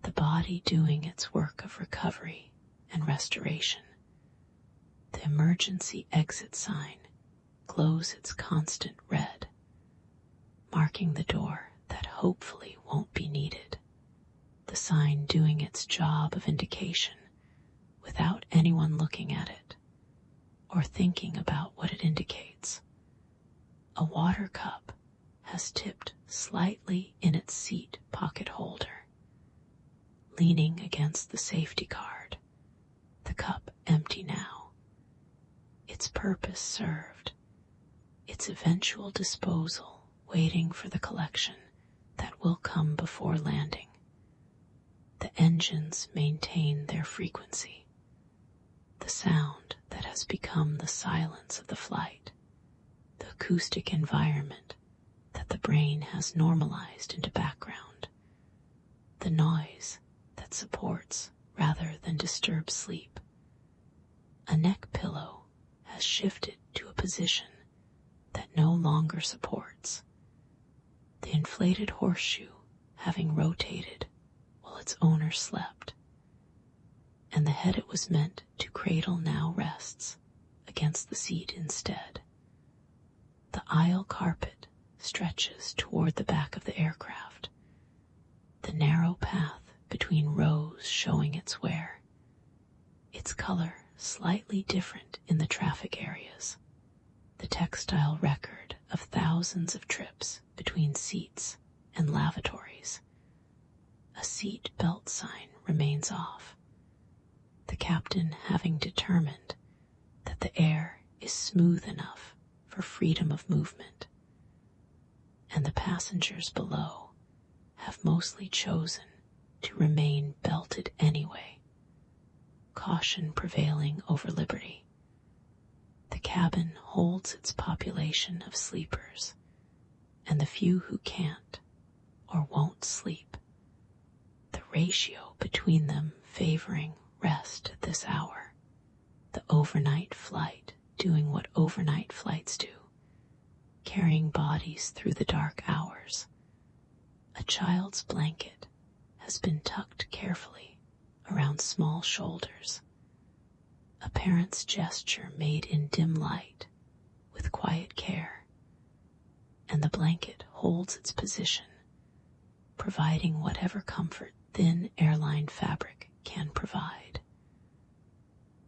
A: the body doing its work of recovery and restoration. The emergency exit sign glows its constant red, marking the door that hopefully won't be needed, the sign doing its job of indication without anyone looking at it or thinking about what it indicates. A water cup has tipped slightly in its seat pocket holder, leaning against the safety card, the cup empty now. Its purpose served, its eventual disposal waiting for the collection that will come before landing. The engines maintain their frequency, the sound that has become the silence of the flight, the acoustic environment that the brain has normalized into background, the noise that supports rather than disturbs sleep. A neck pillow has shifted to a position that no longer supports, the inflated horseshoe having rotated while its owner slept, and the head it was meant to cradle now rests against the seat instead. The aisle carpet stretches toward the back of the aircraft, the narrow path between rows showing its wear, its color slightly different in the traffic areas, the textile record of thousands of trips between seats and lavatories. A seat belt sign remains off, the captain having determined that the air is smooth enough for freedom of movement, and the passengers below have mostly chosen to remain belted anyway, caution prevailing over liberty. The cabin holds its population of sleepers, and the few who can't or won't sleep, the ratio between them favoring rest at this hour, the overnight flight doing what overnight flights do, carrying bodies through the dark hours. A child's blanket has been tucked carefully around small shoulders, a parent's gesture made in dim light with quiet care, and the blanket holds its position, providing whatever comfort thin airline fabric can provide.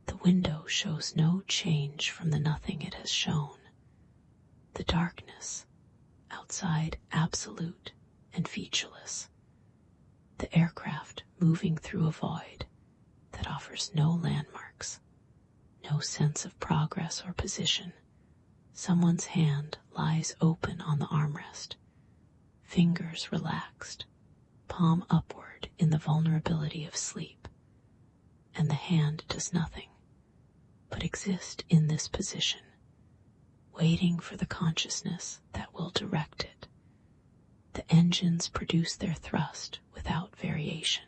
A: The window shows no change from the nothing it has shown. The darkness outside absolute and featureless. The aircraft moving through a void that offers no landmarks, no sense of progress or position. Someone's hand lies open on the armrest, fingers relaxed, palm upward in the vulnerability of sleep, and the hand does nothing but exist in this position, waiting for the consciousness that will direct it. The engines produce their thrust without variation,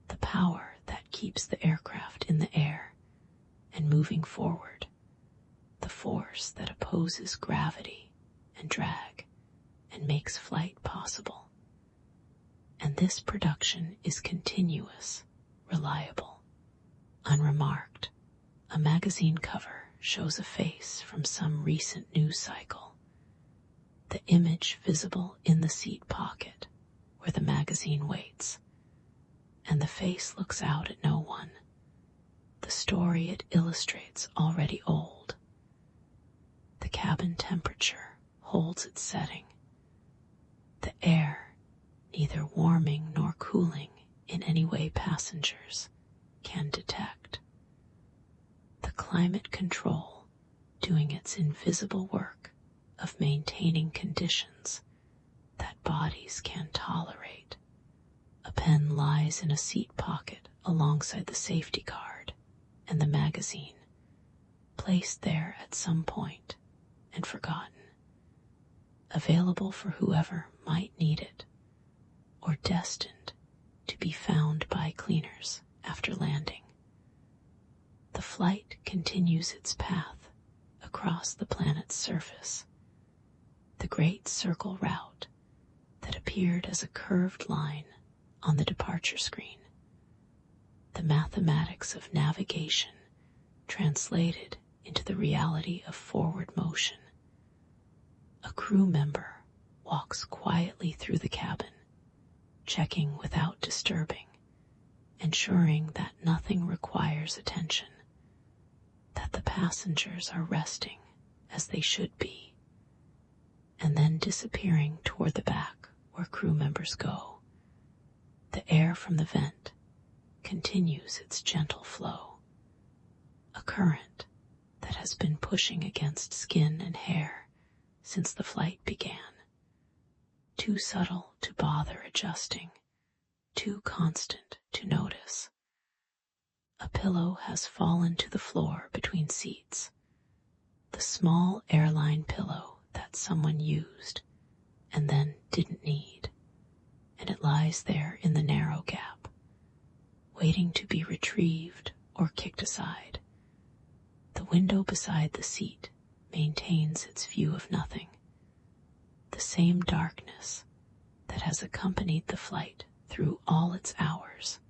A: the power that keeps the aircraft in the air and moving forward, the force that opposes gravity and drag and makes flight possible. And this production is continuous, reliable, unremarked. A magazine cover shows a face from some recent news cycle, the image visible in the seat pocket where the magazine waits, and the face looks out at no one. The story it illustrates already old. The cabin temperature holds its setting. The air, neither warming nor cooling in any way passengers can detect. The climate control doing its invisible work of maintaining conditions that bodies can tolerate. A pen lies in a seat pocket alongside the safety card and the magazine, placed there at some point and forgotten, available for whoever might need it, or destined to be found by cleaners after landing. The flight continues its path across the planet's surface. the great circle route that appeared as a curved line on the departure screen. The mathematics of navigation translated into the reality of forward motion. A crew member walks quietly through the cabin, checking without disturbing, ensuring that nothing requires attention, that the passengers are resting as they should be, and then disappearing toward the back where crew members go. The air from the vent continues its gentle flow, a current that has been pushing against skin and hair since the flight began. Too subtle to bother adjusting, too constant to notice. A pillow has fallen to the floor between seats, the small airline pillow that someone used and then didn't need, and it lies there in the narrow gap, waiting to be retrieved or kicked aside. The window beside the seat maintains its view of nothing, the same darkness that has accompanied the flight through all its hours,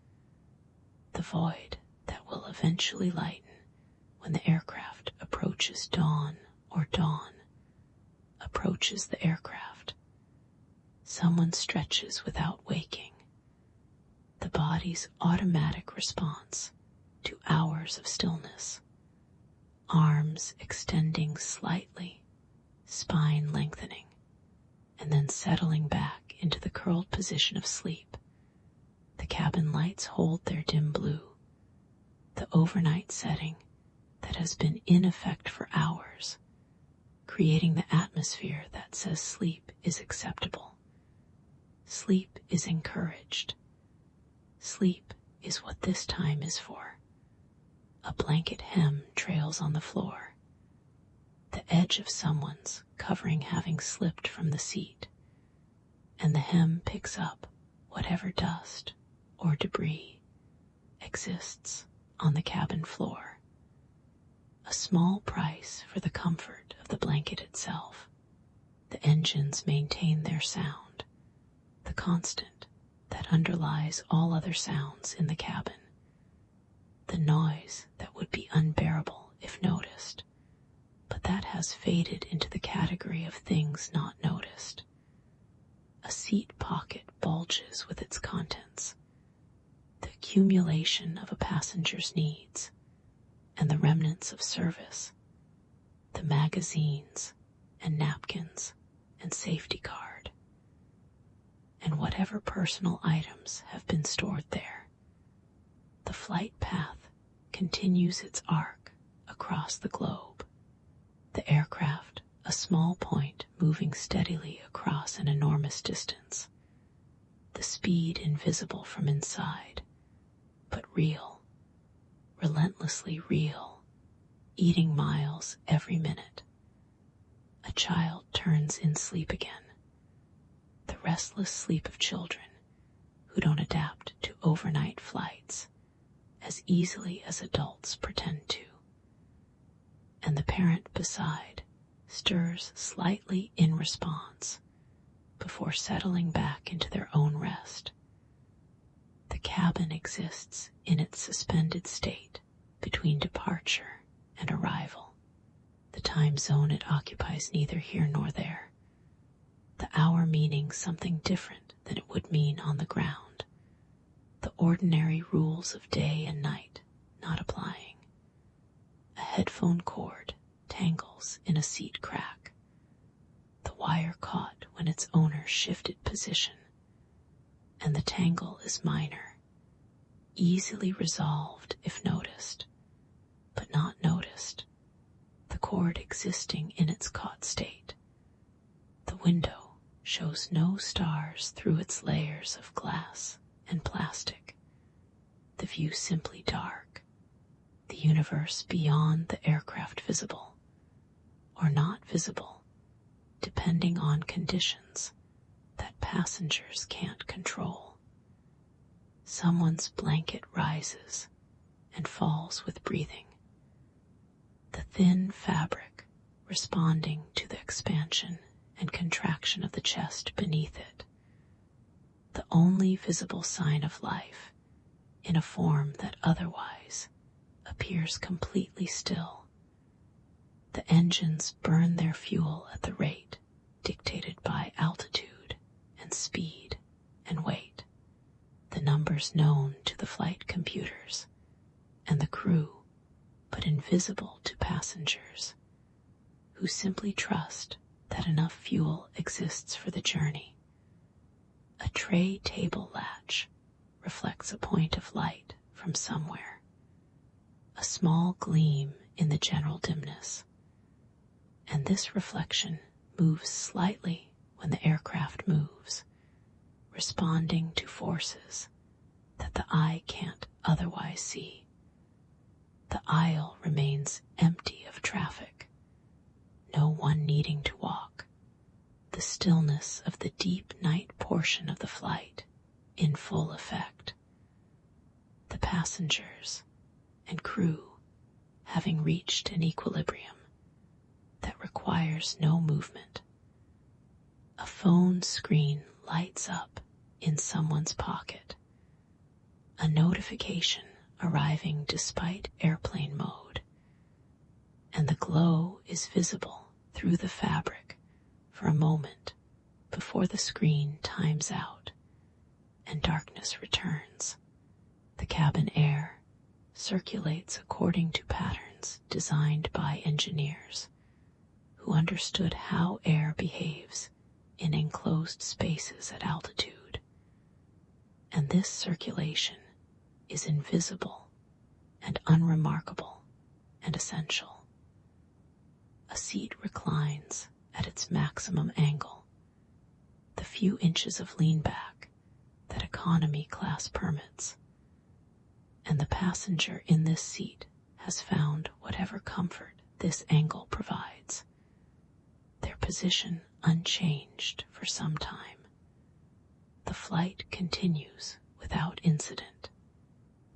A: the void that will eventually lighten when the aircraft approaches dawn or dawn approaches the aircraft. Someone stretches without waking, the body's automatic response to hours of stillness, arms extending slightly, spine lengthening, and then settling back into the curled position of sleep. The cabin lights hold their dim blue, the overnight setting that has been in effect for hours, creating the atmosphere that says sleep is acceptable. Sleep is encouraged. Sleep is what this time is for. A blanket hem trails on the floor, the edge of someone's covering having slipped from the seat, and the hem picks up whatever dust or debris exists on the cabin floor. A small price for the comfort of the blanket itself. The engines maintain their sound, the constant that underlies all other sounds in the cabin, the noise that would be unbearable if noticed, but that has faded into the category of things not noticed. A seat pocket bulges with its contents, the accumulation of a passenger's needs, and the remnants of service, the magazines and napkins and safety card, and whatever personal items have been stored there. The flight path continues its arc across the globe, the aircraft a small point moving steadily across an enormous distance, the speed invisible from inside, but real, relentlessly real, eating miles every minute. A child turns in sleep again, the restless sleep of children who don't adapt to overnight flights as easily as adults pretend to. And the parent beside stirs slightly in response before settling back into their own rest. The cabin exists in its suspended state between departure and arrival. The time zone it occupies neither here nor there, the hour meaning something different than it would mean on the ground, the ordinary rules of day and night not applying. A headphone cord tangles in a seat crack, the wire caught when its owner shifted position, and the tangle is minor, easily resolved if noticed, but not noticed, the cord existing in its caught state. The window shows no stars through its layers of glass and plastic, the view simply dark, the universe beyond the aircraft visible, or not visible, depending on conditions that passengers can't control. Someone's blanket rises and falls with breathing, the thin fabric responding to the expansion and contraction of the chest beneath it. The only visible sign of life in a form that otherwise appears completely still. The engines burn their fuel at the rate dictated by altitude and speed and weight, the numbers known to the flight computers and the crew, but invisible to passengers, who simply trust that enough fuel exists for the journey. A tray table latch reflects a point of light from somewhere, a small gleam in the general dimness, and this reflection moves slightly when the aircraft moves, responding to forces that the eye can't otherwise see. The aisle remains empty of traffic, no one needing to walk, the stillness of the deep night portion of the flight in full effect. The passengers and crew having reached an equilibrium that requires no movement. A phone screen lights up in someone's pocket, a notification arriving despite airplane mode, and the glow is visible through the fabric for a moment before the screen times out and darkness returns. The cabin air circulates according to patterns designed by engineers who understood how air behaves in enclosed spaces at altitude. And this circulation is invisible and unremarkable and essential. A seat reclines at its maximum angle, the few inches of lean back that economy class permits, and the passenger in this seat has found whatever comfort this angle provides, their position unchanged for some time. The flight continues without incident,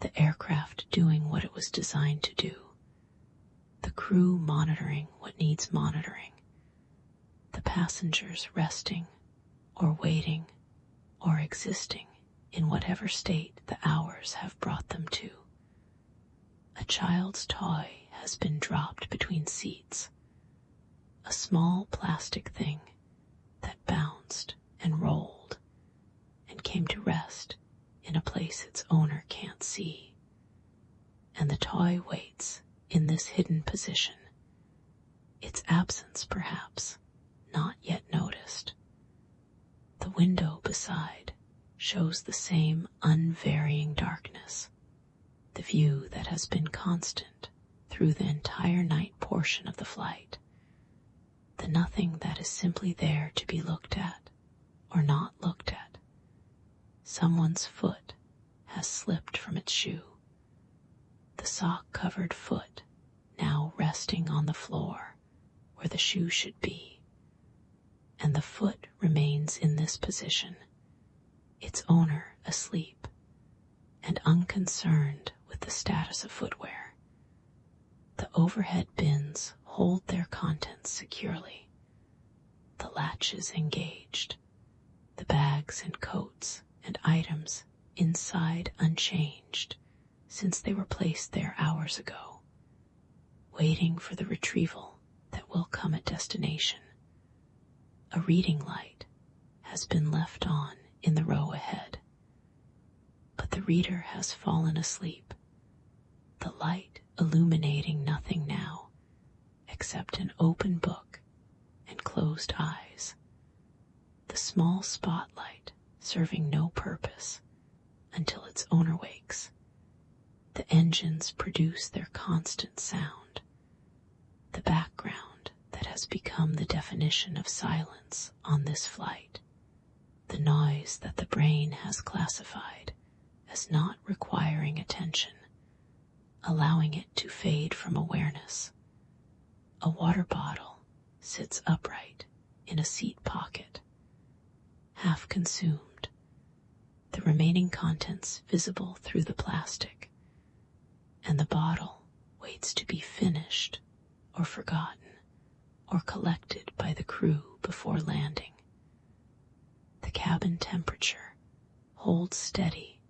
A: the aircraft doing what it was designed to do, the crew monitoring what needs monitoring, the passengers resting or waiting or existing in whatever state the hours have brought them to. A child's toy has been dropped between seats, a small plastic thing that bounced and rolled and came to rest in a place its owner can't see, and the toy waits in this hidden position, its absence perhaps not yet noticed. The window beside shows the same unvarying darkness, the view that has been constant through the entire night portion of the flight, the nothing that is simply there to be looked at or not looked at. Someone's foot has slipped from its shoe, the sock-covered foot now resting on the floor where the shoe should be, and the foot remains in this position, its owner asleep and unconcerned with the status of footwear. The overhead bins hold their contents securely, the latches engaged, the bags and coats and items inside unchanged since they were placed there hours ago, waiting for the retrieval that will come at destination. A reading light has been left on in the row ahead, but the reader has fallen asleep, the light illuminating nothing now except an open book and closed eyes, the small spotlight serving no purpose until its owner wakes. The engines produce their constant sound, the background that has become the definition of silence on this flight, the noise that the brain has classified as not requiring attention, allowing it to fade from awareness. A water bottle sits upright in a seat pocket, half consumed, the remaining contents visible through the plastic, and the bottle waits to be finished or forgotten or collected by the crew before landing. The cabin temperature holds steady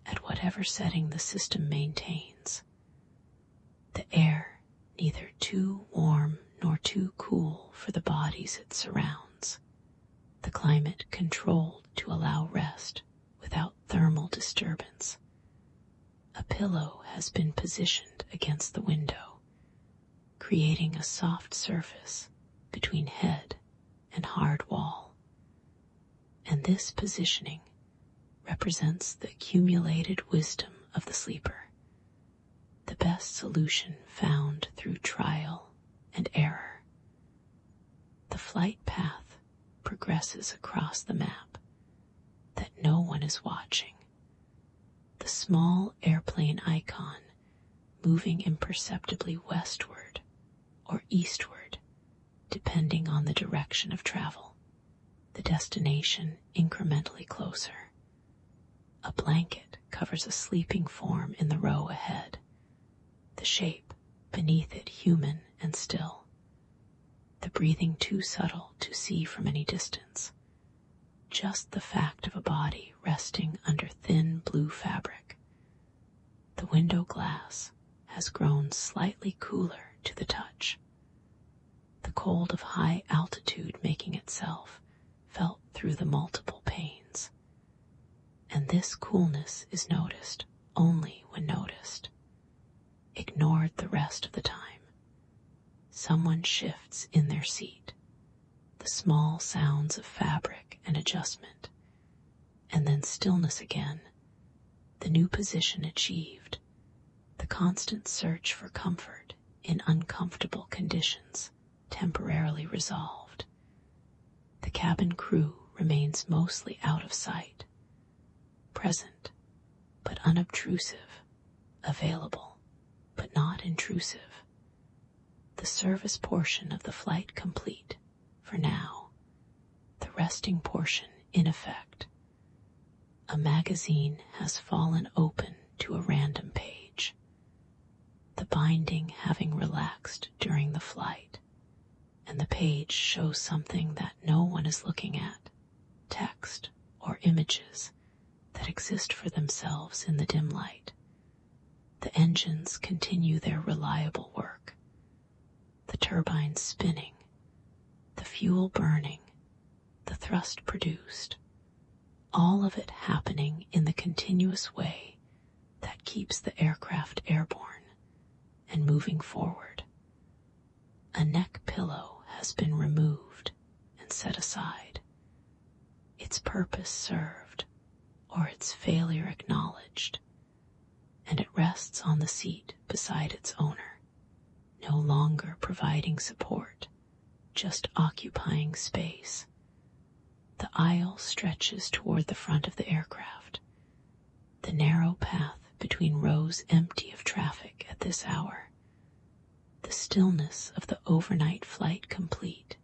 A: at whatever setting the system maintains. The air neither too warm nor too cool for the bodies it surrounds. The climate controlled to allow rest without thermal disturbance. A pillow has been positioned against the window, creating a soft surface between head and hard wall. And this positioning represents the accumulated wisdom of the sleeper, the best solution found through trial and error. The flight path progresses across the map that no one is watching. The small airplane icon moving imperceptibly westward or eastward, depending on the direction of travel, the destination incrementally closer. A blanket covers a sleeping form in the row ahead, the shape beneath it human and still, the breathing too subtle to see from any distance, just the fact of a body resting under thin blue fabric. The window glass has grown slightly cooler to the touch, the cold of high altitude making itself felt through the multiple panes. And this coolness is noticed only when noticed, ignored the rest of the time. Someone shifts in their seat, the small sounds of fabric and adjustment, and then stillness again, the new position achieved, the constant search for comfort in uncomfortable conditions temporarily resolved. The cabin crew remains mostly out of sight, present but unobtrusive, available but not intrusive. The service portion of the flight complete for now, the resting portion in effect. A magazine has fallen open to a random page, the binding having relaxed during the flight, and the page shows something that no one is looking at, text or images that exist for themselves in the dim light. The engines continue their reliable work, the turbines spinning, the fuel burning, the thrust produced, all of it happening in the continuous way that keeps the aircraft airborne and moving forward. A neck pillow has been removed and set aside, its purpose served or its failure acknowledged, and it rests on the seat beside its owner, no longer providing support, just occupying space. The aisle stretches toward the front of the aircraft, the narrow path between rows empty of traffic at this hour, the stillness of the overnight flight complete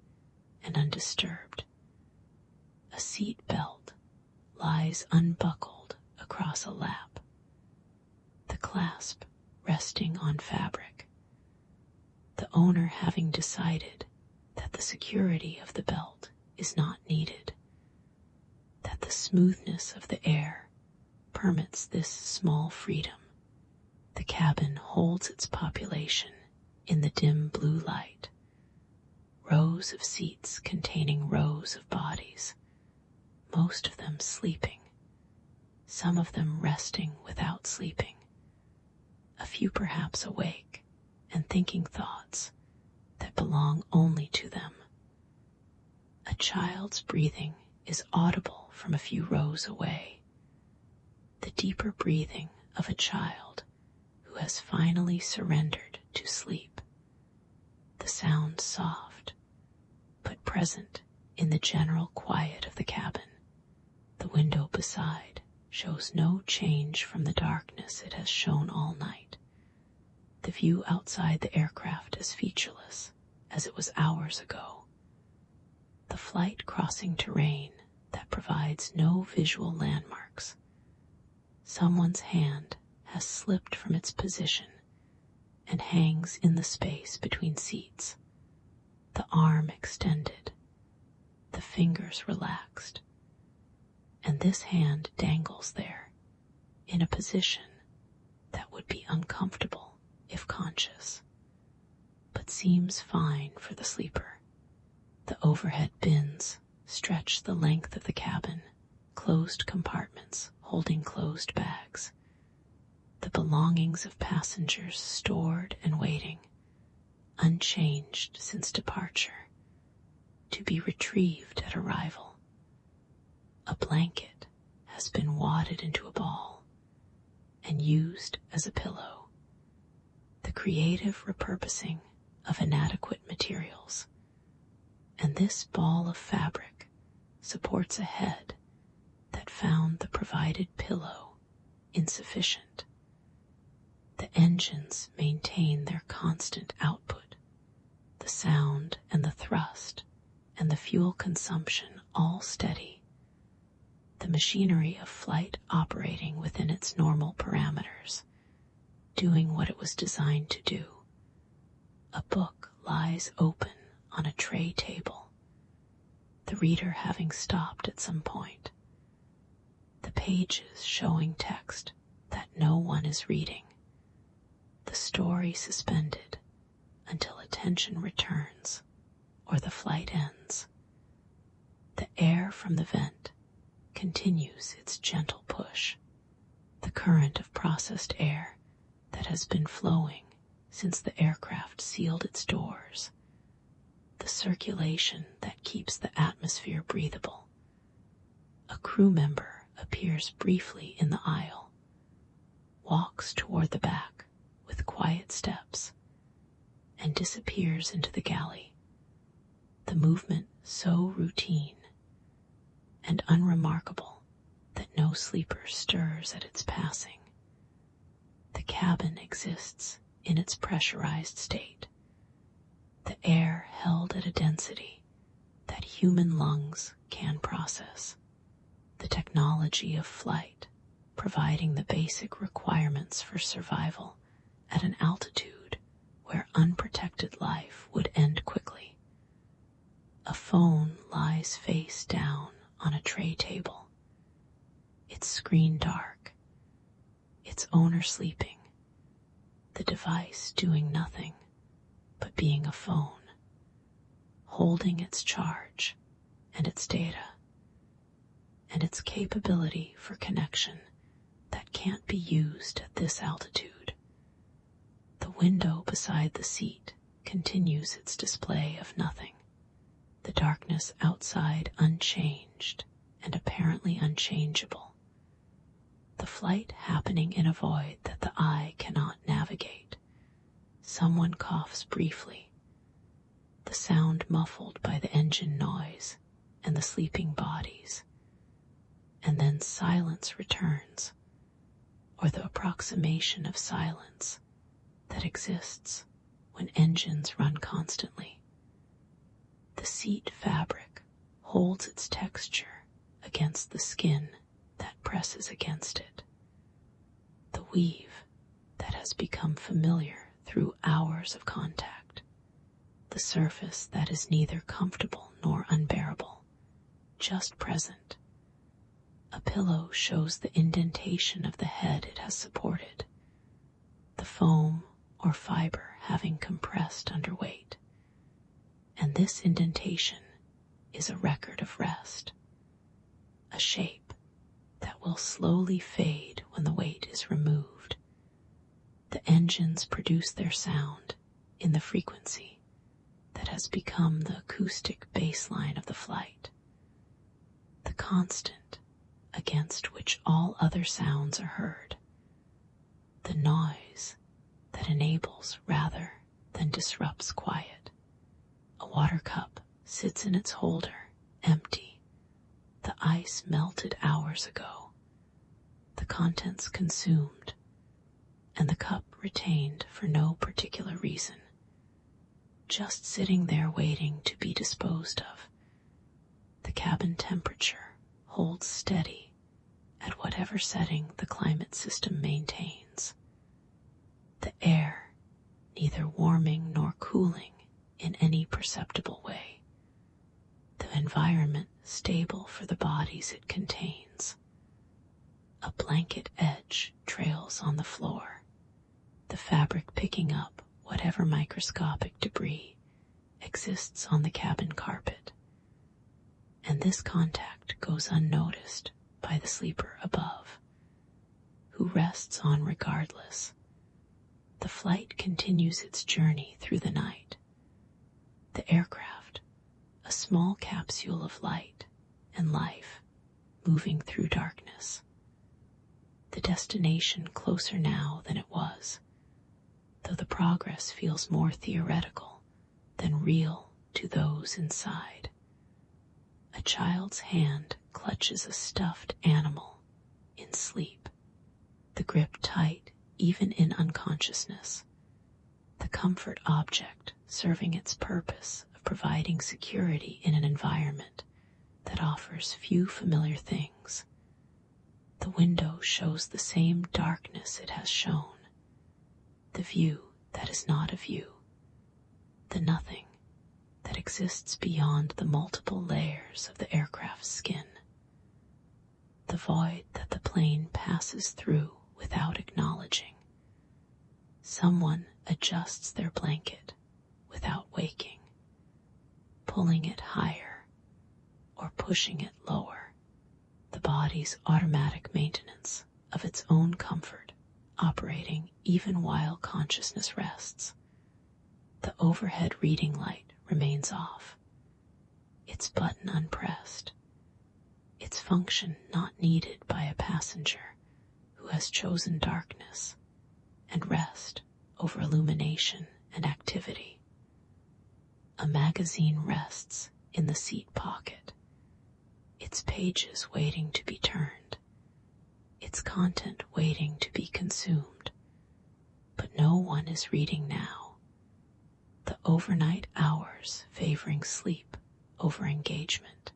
A: and undisturbed. A seat belt lies unbuckled across a lap, the clasp resting on fabric, the owner having decided that the security of the belt is not needed, that the smoothness of the air permits this small freedom. The cabin holds its population in the dim blue light, rows of seats containing rows of bodies, most of them sleeping, some of them resting without sleeping, a few perhaps awake and thinking thoughts that belong only to them. A child's breathing is audible from a few rows away, the deeper breathing of a child who has finally surrendered to sleep. The sound soft, but present in the general quiet of the cabin. The window beside shows no change from the darkness it has shown all night. The view outside the aircraft as featureless as it was hours ago. The flight crossing terrain that provides no visual landmarks. Someone's hand has slipped from its position and hangs in the space between seats, the arm extended, the fingers relaxed, and this hand dangles there in a position that would be uncomfortable if conscious, but seems fine for the sleeper. The overhead bins stretch the length of the cabin, closed compartments holding closed bags, the belongings of passengers stored and waiting, unchanged since departure, to be retrieved at arrival. A blanket has been wadded into a ball and used as a pillow, the creative repurposing of inadequate materials. And this ball of fabric supports a head that found the provided pillow insufficient. The engines maintain their constant output, the sound and the thrust and the fuel consumption all steady, the machinery of flight operating within its normal parameters, doing what it was designed to do. A book lies open on a tray table, the reader having stopped at some point, the pages showing text that no one is reading, the story suspended until attention returns or the flight ends. The air from the vent continues its gentle push, the current of processed air that has been flowing since the aircraft sealed its doors, the circulation that keeps the atmosphere breathable. A crew member appears briefly in the aisle, walks toward the back with quiet steps, and disappears into the galley, the movement so routine and unremarkable that no sleeper stirs at its passing. The cabin exists in its pressurized state, the air held at a density that human lungs can process, the technology of flight providing the basic requirements for survival at an altitude where unprotected life would end quickly. A phone lies face down on a tray table, its screen dark, its owner sleeping, the device doing nothing but being a phone, holding its charge and its data, and its capability for connection that can't be used at this altitude. The window beside the seat continues its display of nothing, the darkness outside unchanged and apparently unchangeable, the flight happening in a void that the eye cannot navigate. Someone coughs briefly, the sound muffled by the engine noise and the sleeping bodies, and then silence returns, or the approximation of silence that exists when engines run constantly. The seat fabric holds its texture against the skin that presses against it, the weave that has become familiar through hours of contact, the surface that is neither comfortable nor unbearable, just present. A pillow shows the indentation of the head it has supported, the foam or fiber having compressed under weight, and this indentation is a record of rest, a shape that will slowly fade when the weight is removed. The engines produce their sound in the frequency that has become the acoustic baseline of the flight, the constant against which all other sounds are heard, the noise that enables rather than disrupts quiet. A water cup sits in its holder, empty, the ice melted hours ago, the contents consumed, and the cup retained for no particular reason, just sitting there waiting to be disposed of. The cabin temperature holds steady at whatever setting the climate system maintains. The air neither warming nor cooling in any perceptible way. The environment stable for the bodies it contains. A blanket edge trails on the floor, the fabric picking up whatever microscopic debris exists on the cabin carpet. And this contact goes unnoticed by the sleeper above, who rests on regardless. The flight continues its journey through the night. The aircraft, a small capsule of light and life, moving through darkness. The destination closer now than it was, though the progress feels more theoretical than real to those inside. A child's hand clutches a stuffed animal in sleep, the grip tight even in unconsciousness, the comfort object serving its purpose of providing security in an environment that offers few familiar things. The window shows the same darkness it has shown, the view that is not a view, the nothing that exists beyond the multiple layers of the aircraft's skin, the void that the plane passes through without acknowledging. Someone adjusts their blanket without waking, pulling it higher or pushing it lower, the body's automatic maintenance of its own comfort operating even while consciousness rests. The overhead reading light remains off, its button unpressed, its function not needed by a passenger who has chosen darkness and rest over illumination and activity. A magazine rests in the seat pocket, its pages waiting to be turned, its content waiting to be consumed. But no one is reading now. The overnight hours favoring sleep over engagement.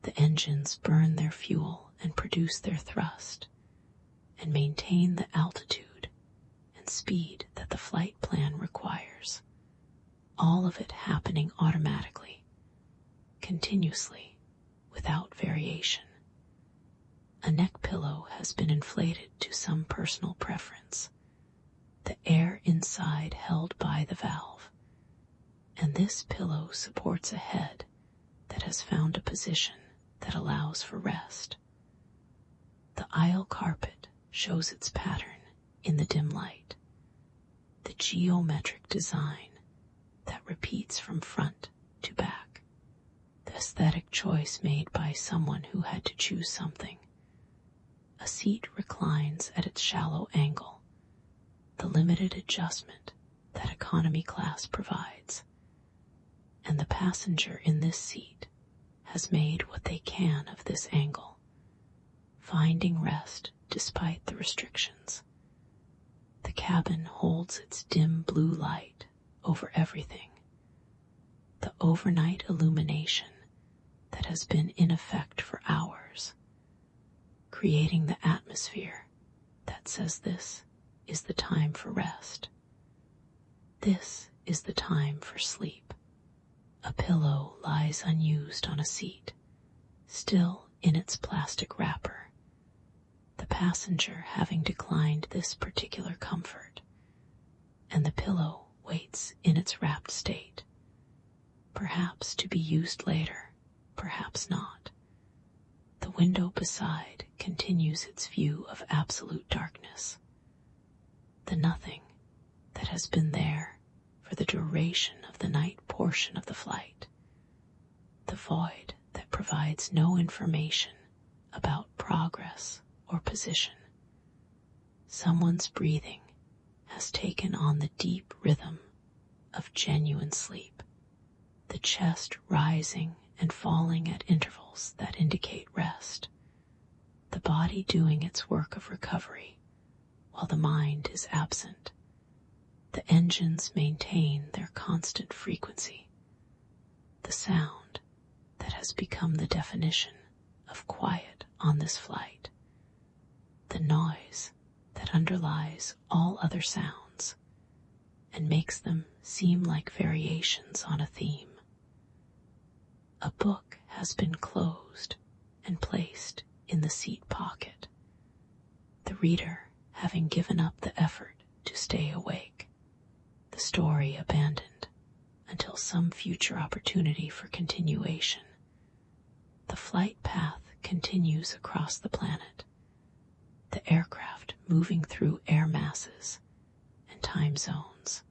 A: The engines burn their fuel and produce their thrust, and maintain the altitude and speed that the flight plan requires, all of it happening automatically, continuously, without variation. A neck pillow has been inflated to some personal preference, the air inside held by the valve, and this pillow supports a head that has found a position that allows for rest. The aisle carpet shows its pattern in the dim light, the geometric design that repeats from front to back, the aesthetic choice made by someone who had to choose something. A seat reclines at its shallow angle, the limited adjustment that economy class provides, and the passenger in this seat has made what they can of this angle, finding rest despite the restrictions. The cabin holds its dim blue light over everything, the overnight illumination that has been in effect for hours, creating the atmosphere that says this is the time for rest. This is the time for sleep. A pillow lies unused on a seat, still in its plastic wrapper, the passenger having declined this particular comfort, and the pillow waits in its wrapped state, perhaps to be used later, perhaps not. The window beside continues its view of absolute darkness, the nothing that has been there for the duration of the night portion of the flight, the void that provides no information about progress or position. Someone's breathing has taken on the deep rhythm of genuine sleep, the chest rising and falling at intervals that indicate rest, the body doing its work of recovery while the mind is absent. The engines maintain their constant frequency, the sound that has become the definition of quiet on this flight, the noise that underlies all other sounds and makes them seem like variations on a theme. A book has been closed and placed in the seat pocket, the reader having given up the effort to stay awake, the story abandoned until some future opportunity for continuation. The flight path continues across the planet, the aircraft moving through air masses and time zones,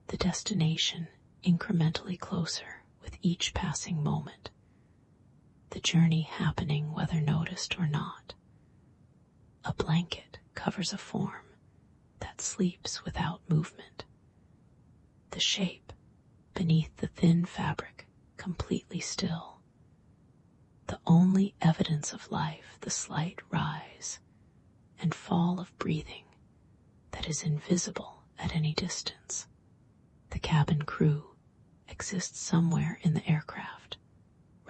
A: the destination incrementally closer with each passing moment, the journey happening whether noticed or not. A blanket covers a form that sleeps without movement, the shape beneath the thin fabric completely still. The only evidence of life, the slight rise and fall of breathing that is invisible at any distance. The cabin crew exists somewhere in the aircraft,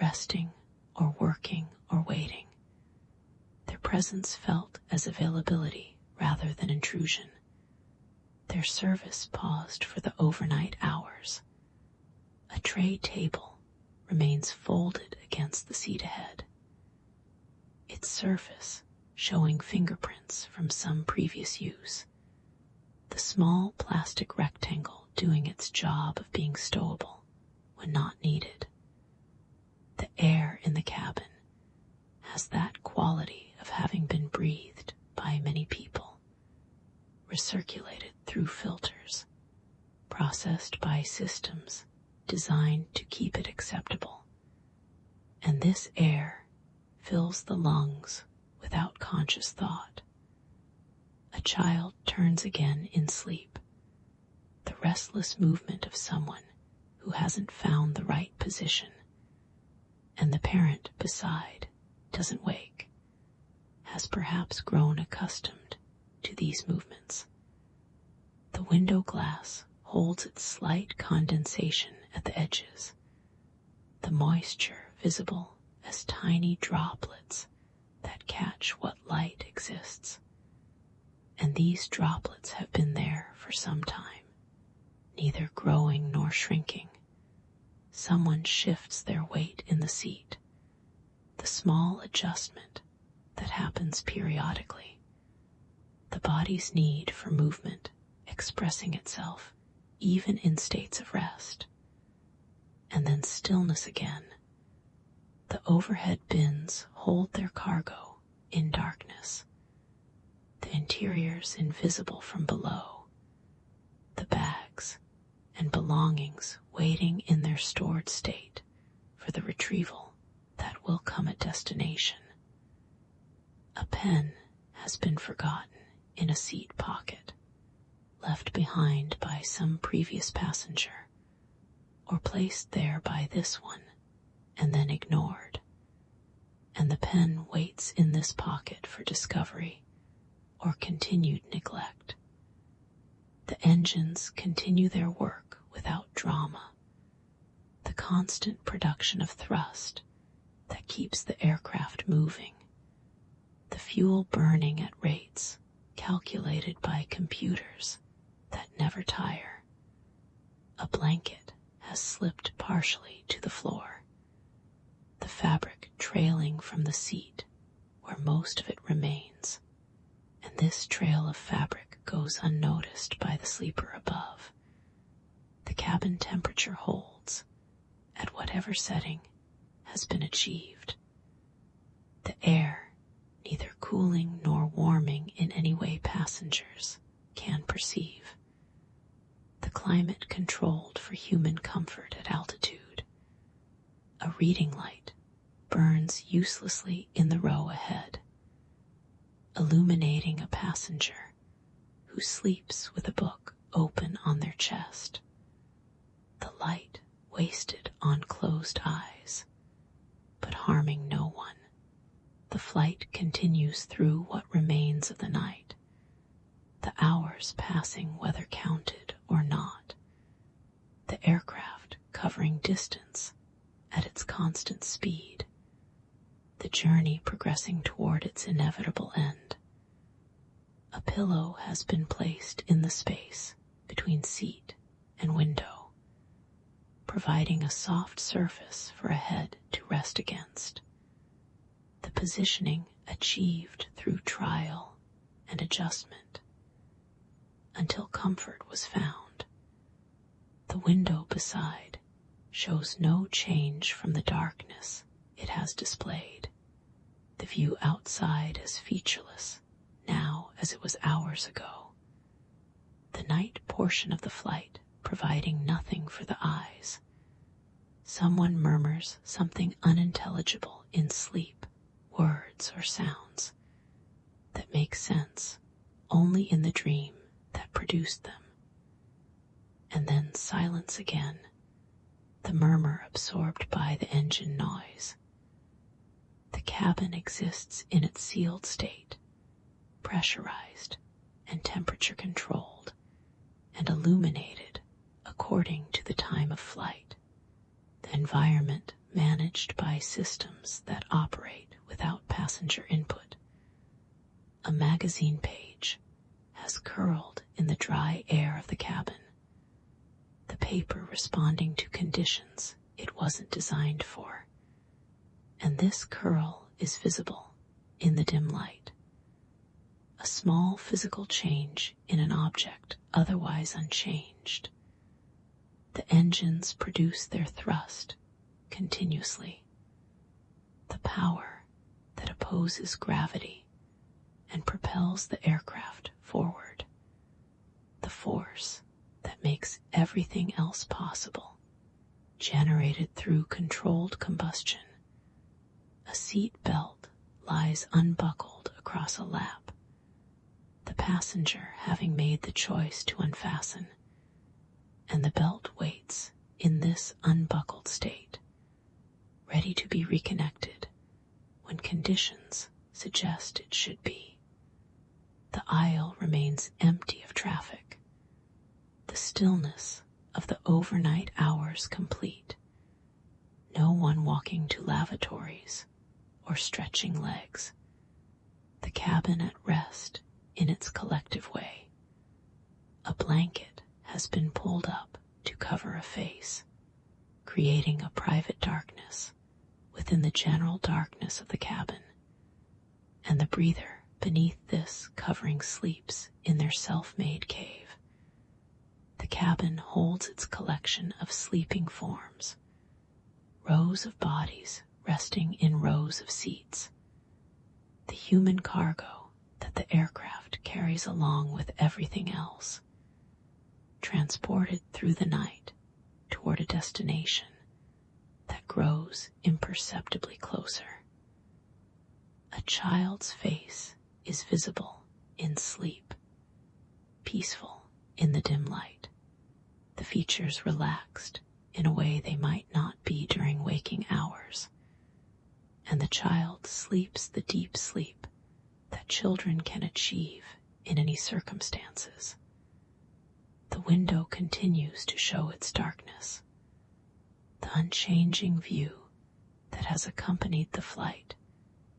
A: resting or working or waiting. Their presence felt as availability rather than intrusion. Their service paused for the overnight hours. A tray table remains folded against the seat ahead, its surface showing fingerprints from some previous use. The small plastic rectangle doing its job of being stowable when not needed. The air in the cabin has that quality of having been breathed by many people, recirculated through filters, processed by systems designed to keep it acceptable. And this air fills the lungs without conscious thought. A child turns again in sleep, the restless movement of someone who hasn't found the right position, and the parent beside doesn't wake, has perhaps grown accustomed to these movements. The window glass holds its slight condensation at the edges, the moisture visible as tiny droplets that catch what light exists. And these droplets have been there for some time, neither growing nor shrinking. Someone shifts their weight in the seat, the small adjustment that happens periodically, the body's need for movement expressing itself even in states of rest, and then stillness again. The overhead bins hold their cargo in darkness, the interiors invisible from below, the bags and belongings waiting in their stored state for the retrieval that will come at destination. A pen has been forgotten in a seat pocket, left behind by some previous passenger, or placed there by this one and then ignored, and the pen waits in this pocket for discovery or continued neglect. The engines continue their work without drama, the constant production of thrust that keeps the aircraft moving, the fuel burning at rates calculated by computers that never tire. A blanket has slipped partially to the floor, the fabric trailing from the seat where most of it remains, and this trail of fabric goes unnoticed by the sleeper above. The cabin temperature holds at whatever setting has been achieved. The air, neither cooling nor warming in any way passengers can perceive. The climate controlled for human comfort at altitude. A reading light burns uselessly in the row ahead, illuminating a passenger who sleeps with a book open on their chest. The light wasted on closed eyes, but harming no one. The flight continues through what remains of the night, the hours passing whether counted or not, the aircraft covering distance at its constant speed, the journey progressing toward its inevitable end. A pillow has been placed in the space between seat and window. providing a soft surface for a head to rest against. The positioning achieved through trial and adjustment until comfort was found. The window beside shows no change from the darkness it has displayed. The view outside as featureless now as it was hours ago. The night portion of the flight providing nothing for the eyes. Someone murmurs something unintelligible in sleep, words or sounds that make sense only in the dream that produced them. And then silence again, the murmur absorbed by the engine noise. The cabin exists in its sealed state, pressurized and temperature controlled, and illuminated according to the time of flight. The environment managed by systems that operate without passenger input. A magazine page has curled in the dry air of the cabin, the paper responding to conditions it wasn't designed for. And this curl is visible in the dim light. A small physical change in an object otherwise unchanged. The engines produce their thrust continuously. The power that opposes gravity and propels the aircraft forward. The force that makes everything else possible, generated through controlled combustion. A seat belt lies unbuckled across a lap, the passenger having made the choice to unfasten, and the belt waits in this unbuckled state, ready to be reconnected when conditions suggest it should be. The aisle remains empty of traffic, the stillness of the overnight hours complete, no one walking to lavatories or stretching legs, the cabin at rest in its collective way. A blanket has been pulled up to cover a face, creating a private darkness within the general darkness of the cabin, and the breather beneath this covering sleeps in their self-made cave. The cabin holds its collection of sleeping forms, rows of bodies resting in rows of seats, the human cargo that the aircraft carries along with everything else, transported through the night toward a destination that grows imperceptibly closer. A child's face is visible in sleep, peaceful in the dim light, the features relaxed in a way they might not be during waking hours, and the child sleeps the deep sleep that children can achieve in any circumstances. The window continues to show its darkness, the unchanging view that has accompanied the flight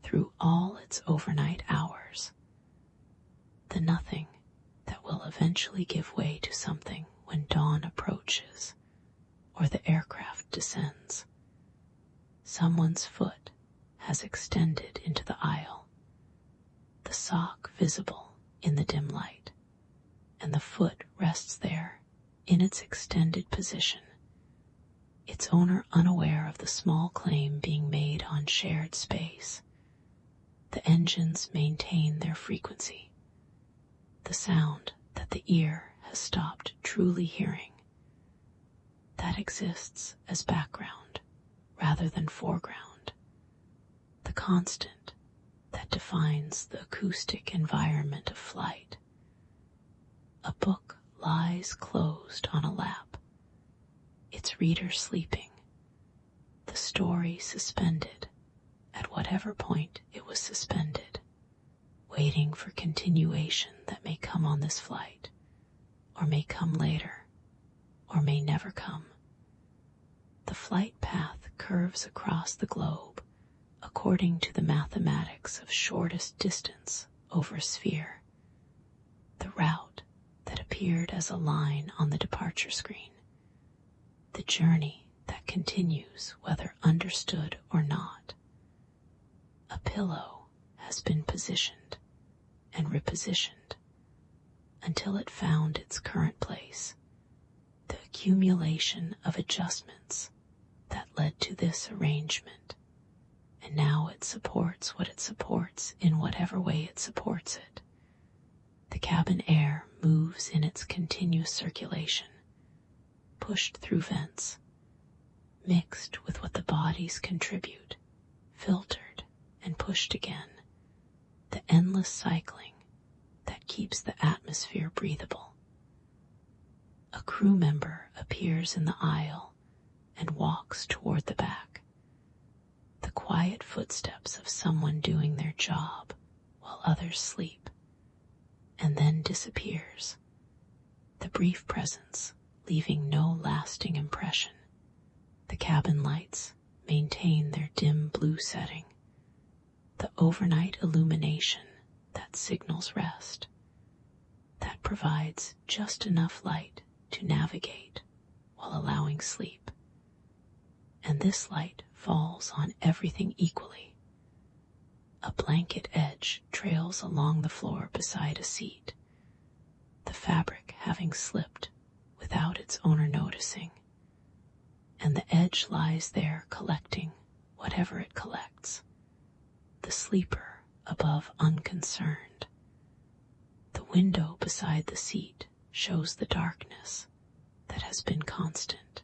A: through all its overnight hours, the nothing that will eventually give way to something when dawn approaches or the aircraft descends. Someone's foot has extended into the aisle, the sock visible in the dim light, and the foot rests there in its extended position, its owner unaware of the small claim being made on shared space. The engines maintain their frequency, the sound that the ear has stopped truly hearing, that exists as background rather than foreground, the constant that defines the acoustic environment of flight. A book lies closed on a lap, its reader sleeping, the story suspended at whatever point it was suspended, waiting for continuation that may come on this flight, or may come later, or may never come. The flight path curves across the globe according to the mathematics of shortest distance over a sphere, the route that appeared as a line on the departure screen. the journey that continues whether understood or not. A pillow has been positioned and repositioned until it found its current place, the accumulation of adjustments that led to this arrangement, and now it supports what it supports in whatever way it supports it. The cabin air moves in its continuous circulation, pushed through vents, mixed with what the bodies contribute, filtered and pushed again, the endless cycling that keeps the atmosphere breathable. A crew member appears in the aisle and walks toward the back, the quiet footsteps of someone doing their job while others sleep, and then disappears, the brief presence leaving no lasting impression. The cabin lights maintain their dim blue setting, the overnight illumination that signals rest, that provides just enough light to navigate while allowing sleep. And this light falls on everything equally. A blanket edge trails along the floor beside a seat, the fabric having slipped without its owner noticing, and the edge lies there collecting whatever it collects, the sleeper above unconcerned. The window beside the seat shows the darkness that has been constant,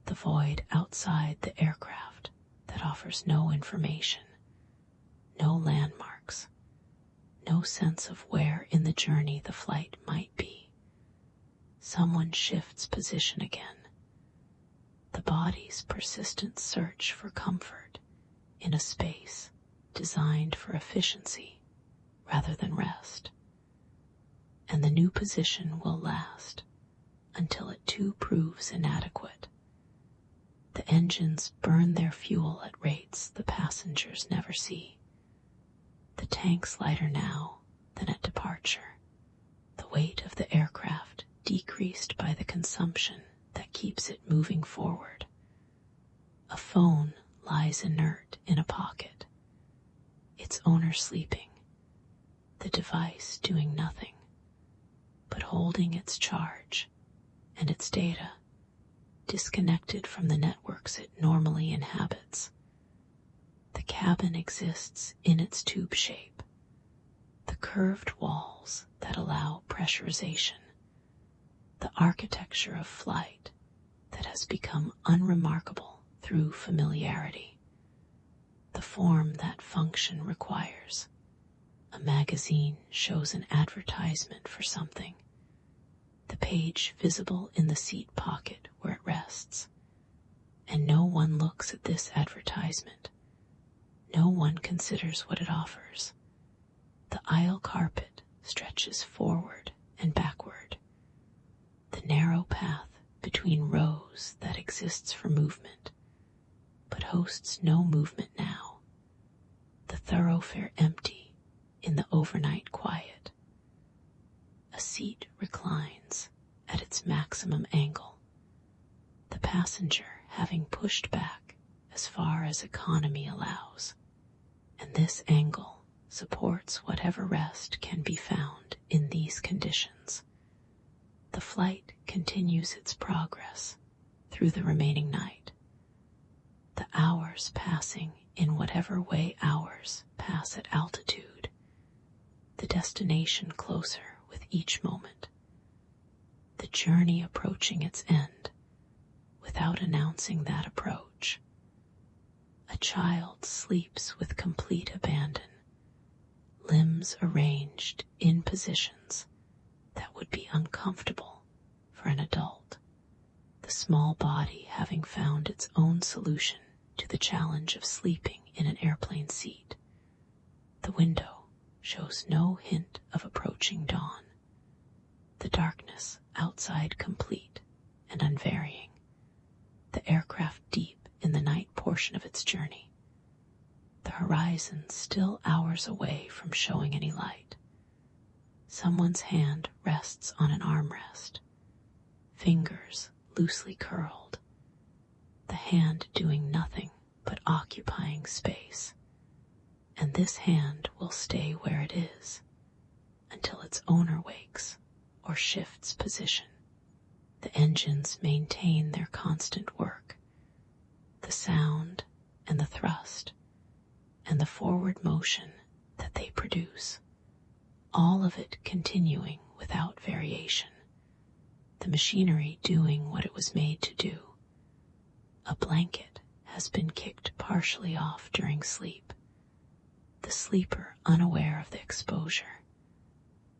A: the void outside the aircraft that offers no information, no landmarks, no sense of where in the journey the flight might be. Someone shifts position again. The body's persistent search for comfort in a space designed for efficiency rather than rest. And the new position will last until it too proves inadequate. The engines burn their fuel at rates the passengers never see. The tank's lighter now than at departure, the weight of the aircraft decreased by the consumption that keeps it moving forward. A phone lies inert in a pocket, its owner sleeping, the device doing nothing but holding its charge and its data, disconnected from the networks it normally inhabits. The cabin exists in its tube shape, the curved walls that allow pressurization, the architecture of flight that has become unremarkable through familiarity, the form that function requires. A magazine shows an advertisement for something, the page visible in the seat pocket where it rests, and no one looks at this advertisement. No one considers what it offers. The aisle carpet stretches forward and backward, the narrow path between rows that exists for movement, but hosts no movement now, the thoroughfare empty in the overnight quiet. A seat reclines at its maximum angle, the passenger having pushed back as far as economy allows, and this angle supports whatever rest can be found in these conditions. The flight continues its progress through the remaining night, the hours passing in whatever way hours pass at altitude, the destination closer with each moment, the journey approaching its end without announcing that approach. A child sleeps with complete abandon, limbs arranged in positions that would be uncomfortable for an adult, the small body having found its own solution to the challenge of sleeping in an airplane seat. The window shows no hint of approaching dawn, the darkness outside complete and unvarying, the aircraft deep in the night portion of its journey, the horizon still hours away from showing any light. Someone's hand rests on an armrest, fingers loosely curled, the hand doing nothing but occupying space. And this hand will stay where it is until its owner wakes or shifts position. The engines maintain their constant work, the sound and the thrust and the forward motion that they produce, all of it continuing without variation, the machinery doing what it was made to do. A blanket has been kicked partially off during sleep, the sleeper unaware of the exposure,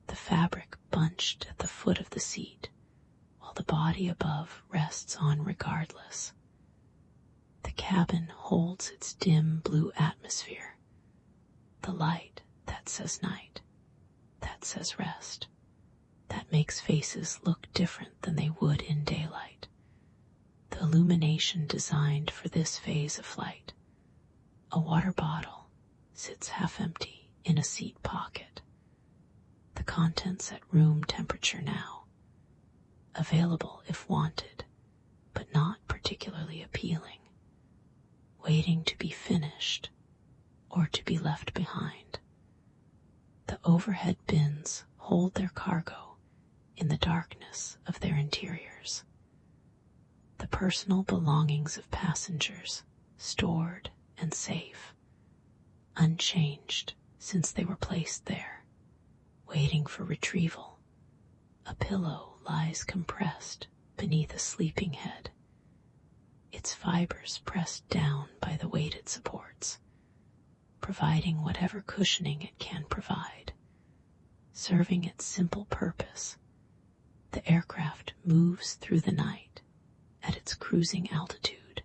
A: the fabric bunched at the foot of the seat, while the body above rests on regardless. The cabin holds its dim blue atmosphere, the light that says night, that says rest, that makes faces look different than they would in daylight. The illumination designed for this phase of flight. A water bottle sits half empty in a seat pocket. The contents at room temperature now, available if wanted, but not particularly appealing, waiting to be finished or to be left behind. The overhead bins hold their cargo in the darkness of their interiors. The personal belongings of passengers stored and safe, unchanged since they were placed there, waiting for retrieval. A pillow lies compressed beneath a sleeping head, its fibers pressed down by the weight it supports, providing whatever cushioning it can provide, serving its simple purpose. The aircraft moves through the night at its cruising altitude,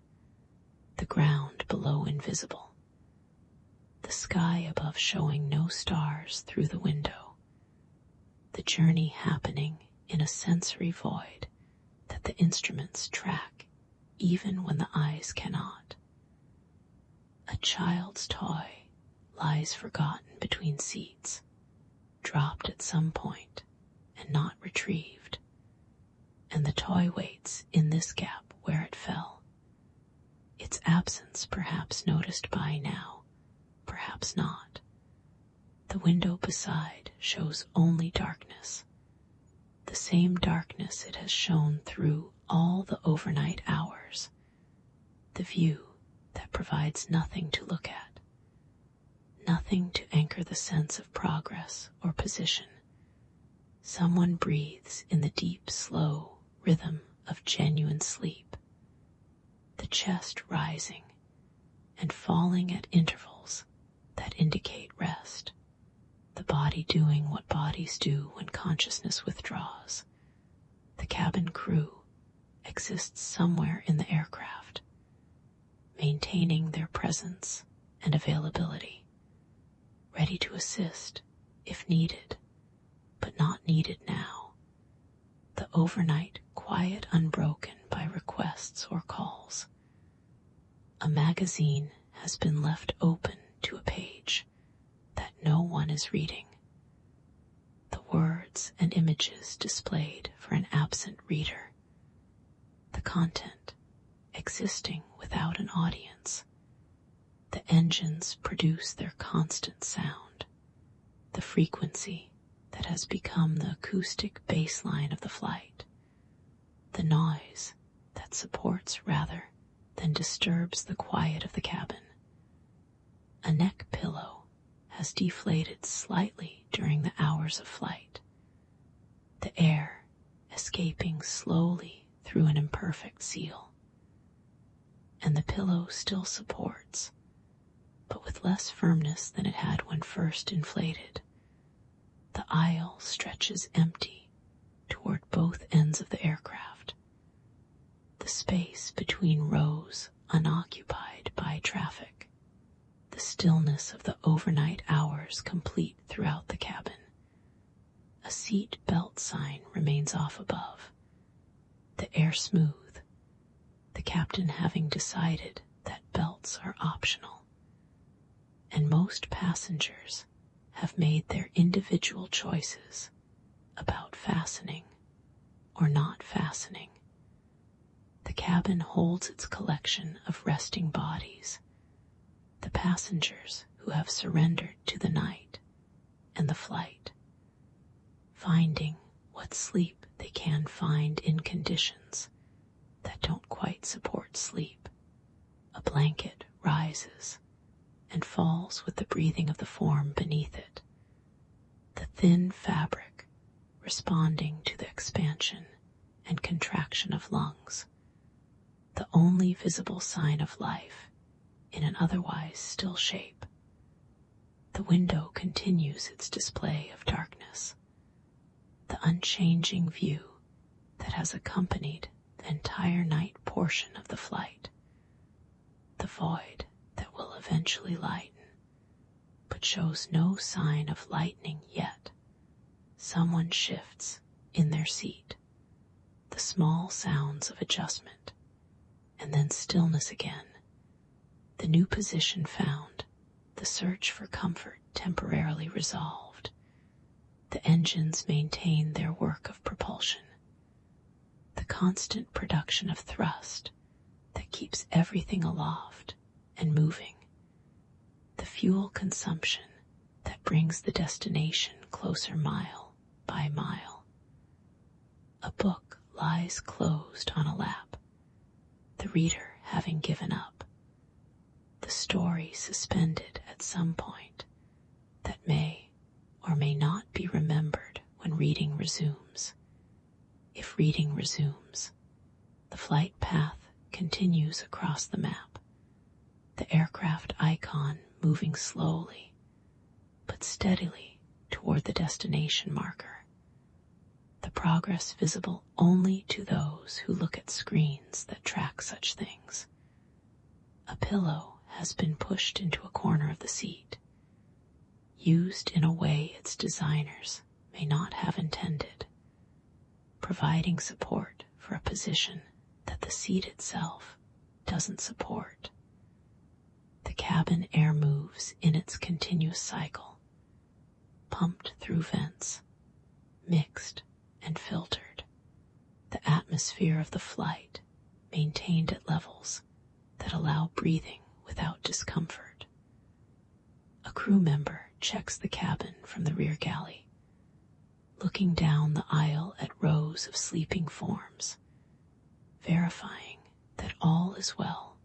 A: the ground below invisible, the sky above showing no stars through the window, the journey happening in a sensory void that the instruments track even when the eyes cannot. A child's toy lies forgotten between seats, dropped at some point and not retrieved, and the toy waits in this gap where it fell, its absence perhaps noticed by now, perhaps not. The window beside shows only darkness, the same darkness it has shown through all the overnight hours, the view that provides nothing to look at, nothing to anchor the sense of progress or position. Someone breathes in the deep, slow rhythm of genuine sleep, the chest rising and falling at intervals that indicate rest, the body doing what bodies do when consciousness withdraws. The cabin crew exists somewhere in the aircraft, maintaining their presence and availability, ready to assist if needed, but not needed now. The overnight quiet unbroken by requests or calls. A magazine has been left open to a page that no one is reading. The words and images displayed for an absent reader. The content existing without an audience. The engines produce their constant sound, the frequency that has become the acoustic baseline of the flight, the noise that supports rather than disturbs the quiet of the cabin. A neck pillow has deflated slightly during the hours of flight, the air escaping slowly through an imperfect seal, and the pillow still supports, but with less firmness than it had when first inflated. The aisle stretches empty toward both ends of the aircraft, the space between rows unoccupied by traffic, the stillness of the overnight hours complete throughout the cabin. A seat belt sign remains off above, the air smooth, the captain having decided that belts are optional, and most passengers have made their individual choices about fastening or not fastening. The cabin holds its collection of resting bodies, the passengers who have surrendered to the night and the flight, finding what sleep they can find in conditions that don't quite support sleep. A blanket rises and falls with the breathing of the form beneath it, the thin fabric responding to the expansion and contraction of lungs, the only visible sign of life in an otherwise still shape. The window continues its display of darkness, the unchanging view that has accompanied the entire night portion of the flight, the void that will eventually lighten, but shows no sign of lightening yet. Someone shifts in their seat, the small sounds of adjustment, and then stillness again. The new position found, the search for comfort temporarily resolved. The engines maintain their work of propulsion, the constant production of thrust that keeps everything aloft and moving, the fuel consumption that brings the destination closer mile by mile. A book lies closed on a lap, the reader having given up, the story suspended at some point that may or may not be remembered when reading resumes. If reading resumes, the flight path continues across the map, the aircraft icon moving slowly but steadily toward the destination marker, the progress visible only to those who look at screens that track such things. A pillow has been pushed into a corner of the seat, used in a way its designers may not have intended, providing support for a position that the seat itself doesn't support. The cabin air moves in its continuous cycle, pumped through vents, mixed and filtered, the atmosphere of the flight maintained at levels that allow breathing without discomfort. A crew member checks the cabin from the rear galley, looking down the aisle at rows of sleeping forms, verifying that all is well,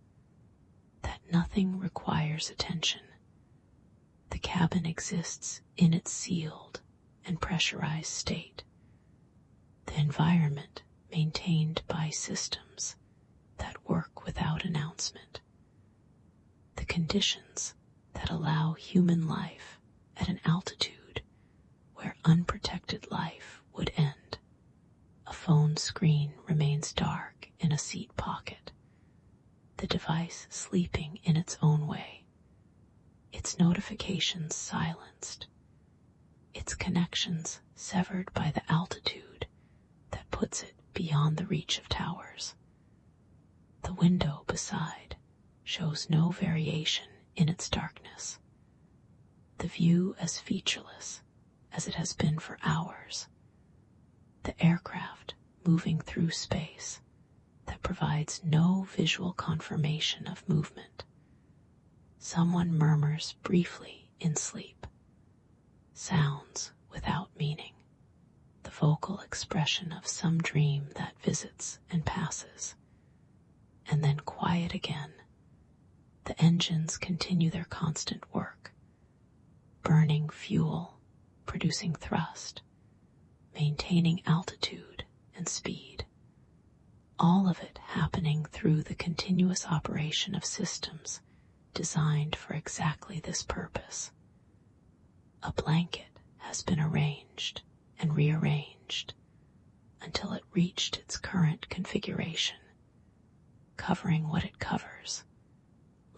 A: that nothing requires attention. The cabin exists in its sealed and pressurized state, the environment maintained by systems that work without announcement, the conditions that allow human life at an altitude where unprotected life would end. A phone screen remains dark in a seat pocket, the device sleeping in its own way, its notifications silenced, its connections severed by the altitude that puts it beyond the reach of towers. The window beside shows no variation in its darkness, the view as featureless as it has been for hours, the aircraft moving through space that provides no visual confirmation of movement. Someone murmurs briefly in sleep, sounds without meaning, the vocal expression of some dream that visits and passes, and then quiet again. The engines continue their constant work, burning fuel, producing thrust, maintaining altitude and speed, all of it happening through the continuous operation of systems designed for exactly this purpose. A blanket has been arranged and rearranged until it reached its current configuration, covering what it covers,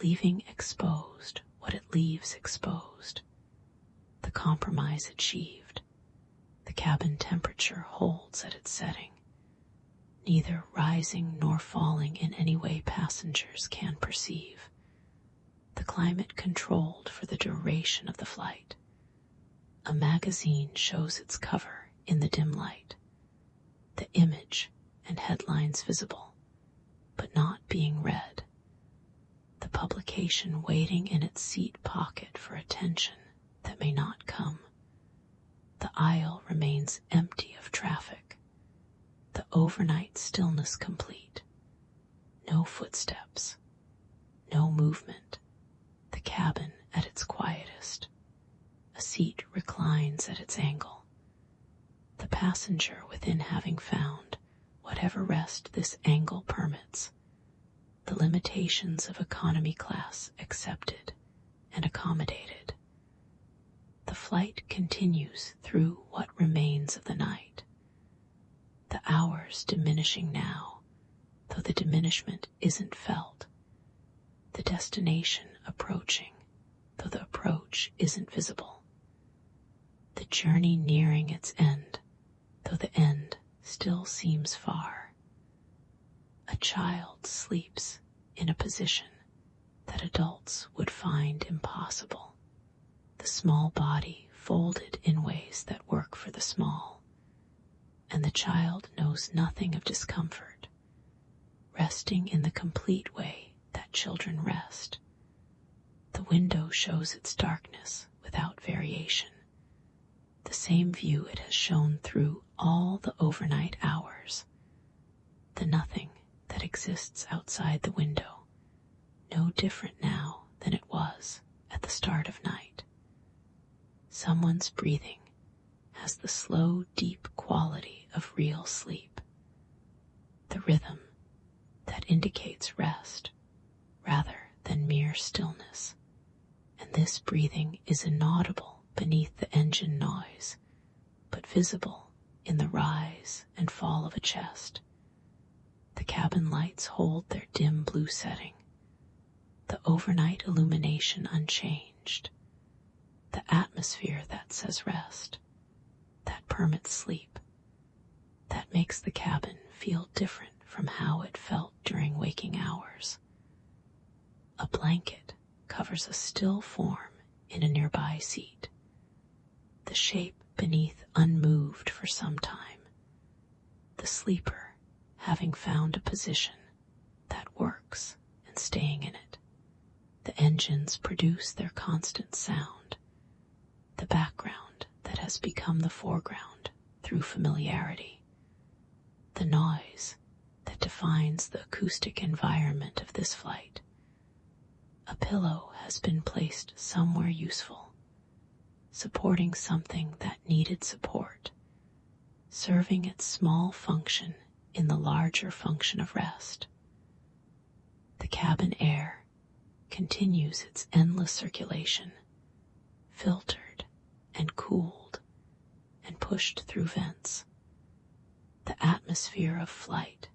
A: leaving exposed what it leaves exposed. The compromise achieved, the cabin temperature holds at its setting, neither rising nor falling in any way passengers can perceive. The climate controlled for the duration of the flight. A magazine shows its cover in the dim light, the image and headlines visible, but not being read, the publication waiting in its seat pocket for attention that may not come. The aisle remains empty of traffic, the overnight stillness complete. No footsteps, no movement, the cabin at its quietest. A seat reclines at its angle, the passenger within having found whatever rest this angle permits, the limitations of economy class accepted and accommodated. The flight continues through what remains of the night, the hours diminishing now, though the diminishment isn't felt, the destination approaching, though the approach isn't visible, the journey nearing its end, though the end still seems far. A child sleeps in a position that adults would find impossible, the small body folded in ways that work for the small, and the child knows nothing of discomfort, resting in the complete way that children rest. The window shows its darkness without variation, the same view it has shown through all the overnight hours, the nothing that exists outside the window, no different now than it was at the start of night. Someone's breathing has the slow, deep quality of real sleep, the rhythm that indicates rest rather than mere stillness, and this breathing is inaudible beneath the engine noise, but visible in the rise and fall of a chest. The cabin lights hold their dim blue setting, the overnight illumination unchanged, the atmosphere that says rest, that permits sleep, that makes the cabin feel different from how it felt during waking hours. A blanket covers a still form in a nearby seat, the shape beneath unmoved for some time, the sleeper having found a position that works and staying in it. The engines produce their constant sound, the background that has become the foreground through familiarity, the noise that defines the acoustic environment of this flight. A pillow has been placed somewhere useful, supporting something that needed support, serving its small function in the larger function of rest. The cabin air continues its endless circulation, filtered and cooled and pushed through vents. The atmosphere of flight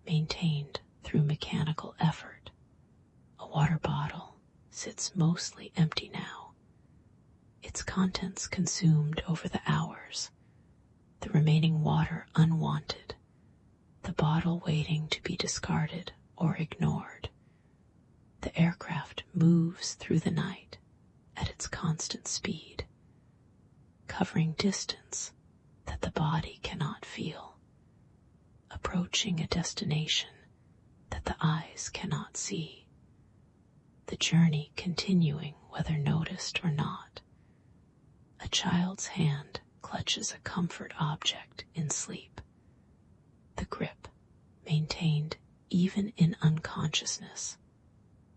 A: maintained through mechanical effort. A water bottle sits mostly empty now, its contents consumed over the hours, the remaining water unwanted, the bottle waiting to be discarded or ignored. The aircraft moves through the night at its constant speed, covering distance that the body cannot feel, approaching a destination that the eyes cannot see, the journey continuing whether noticed or not. A child's hand clutches a comfort object in sleep, the grip maintained even in unconsciousness,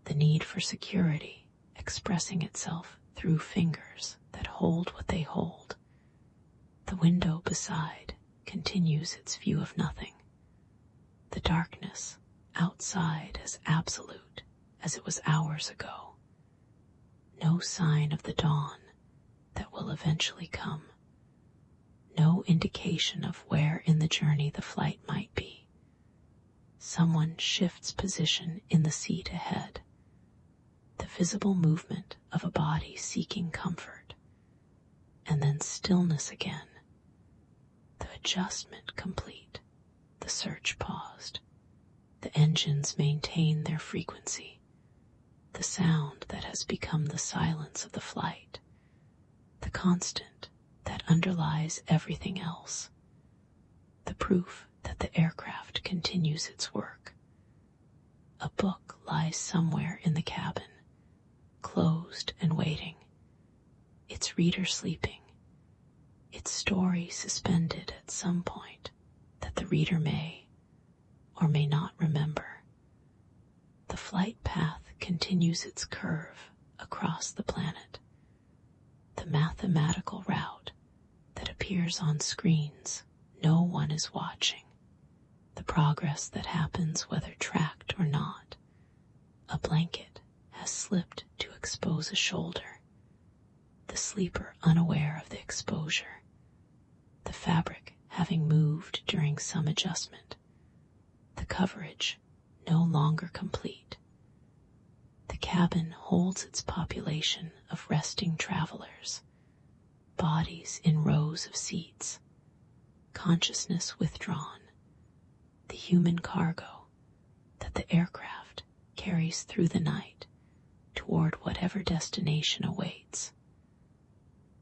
A: the need for security expressing itself through fingers that hold what they hold. The window beside continues its view of nothing, the darkness outside as absolute as it was hours ago. No sign of the dawn that will eventually come, no indication of where in the journey the flight might be. Someone shifts position in the seat ahead, the visible movement of a body seeking comfort, and then stillness again. The adjustment complete, the search paused. The engines maintain their frequency, the sound that has become the silence of the flight, the constant that underlies everything else, the proof that the aircraft continues its work. A book lies somewhere in the cabin, closed and waiting, its reader sleeping, its story suspended at some point that the reader may or may not remember. The flight path continues its curve across the planet, the mathematical route that appears on screens no one is watching, the progress that happens whether tracked or not. A blanket has slipped to expose a shoulder, the sleeper unaware of the exposure, the fabric having moved during some adjustment, the coverage no longer complete. The cabin holds its population of resting travelers, bodies in rows of seats, consciousness withdrawn, the human cargo that the aircraft carries through the night toward whatever destination awaits.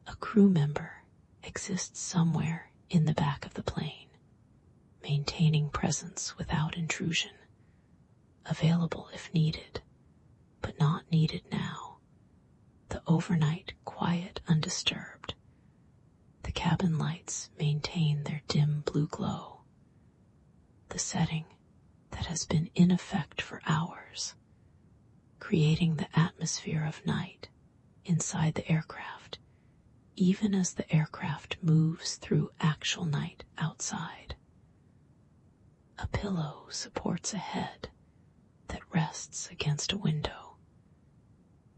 A: A crew member exists somewhere in the back of the plane, maintaining presence without intrusion, available if needed, but not needed now. The overnight quiet undisturbed. The cabin lights maintain their dim blue glow. The setting that has been in effect for hours, creating the atmosphere of night inside the aircraft, even as the aircraft moves through actual night outside. A pillow supports a head that rests against a window,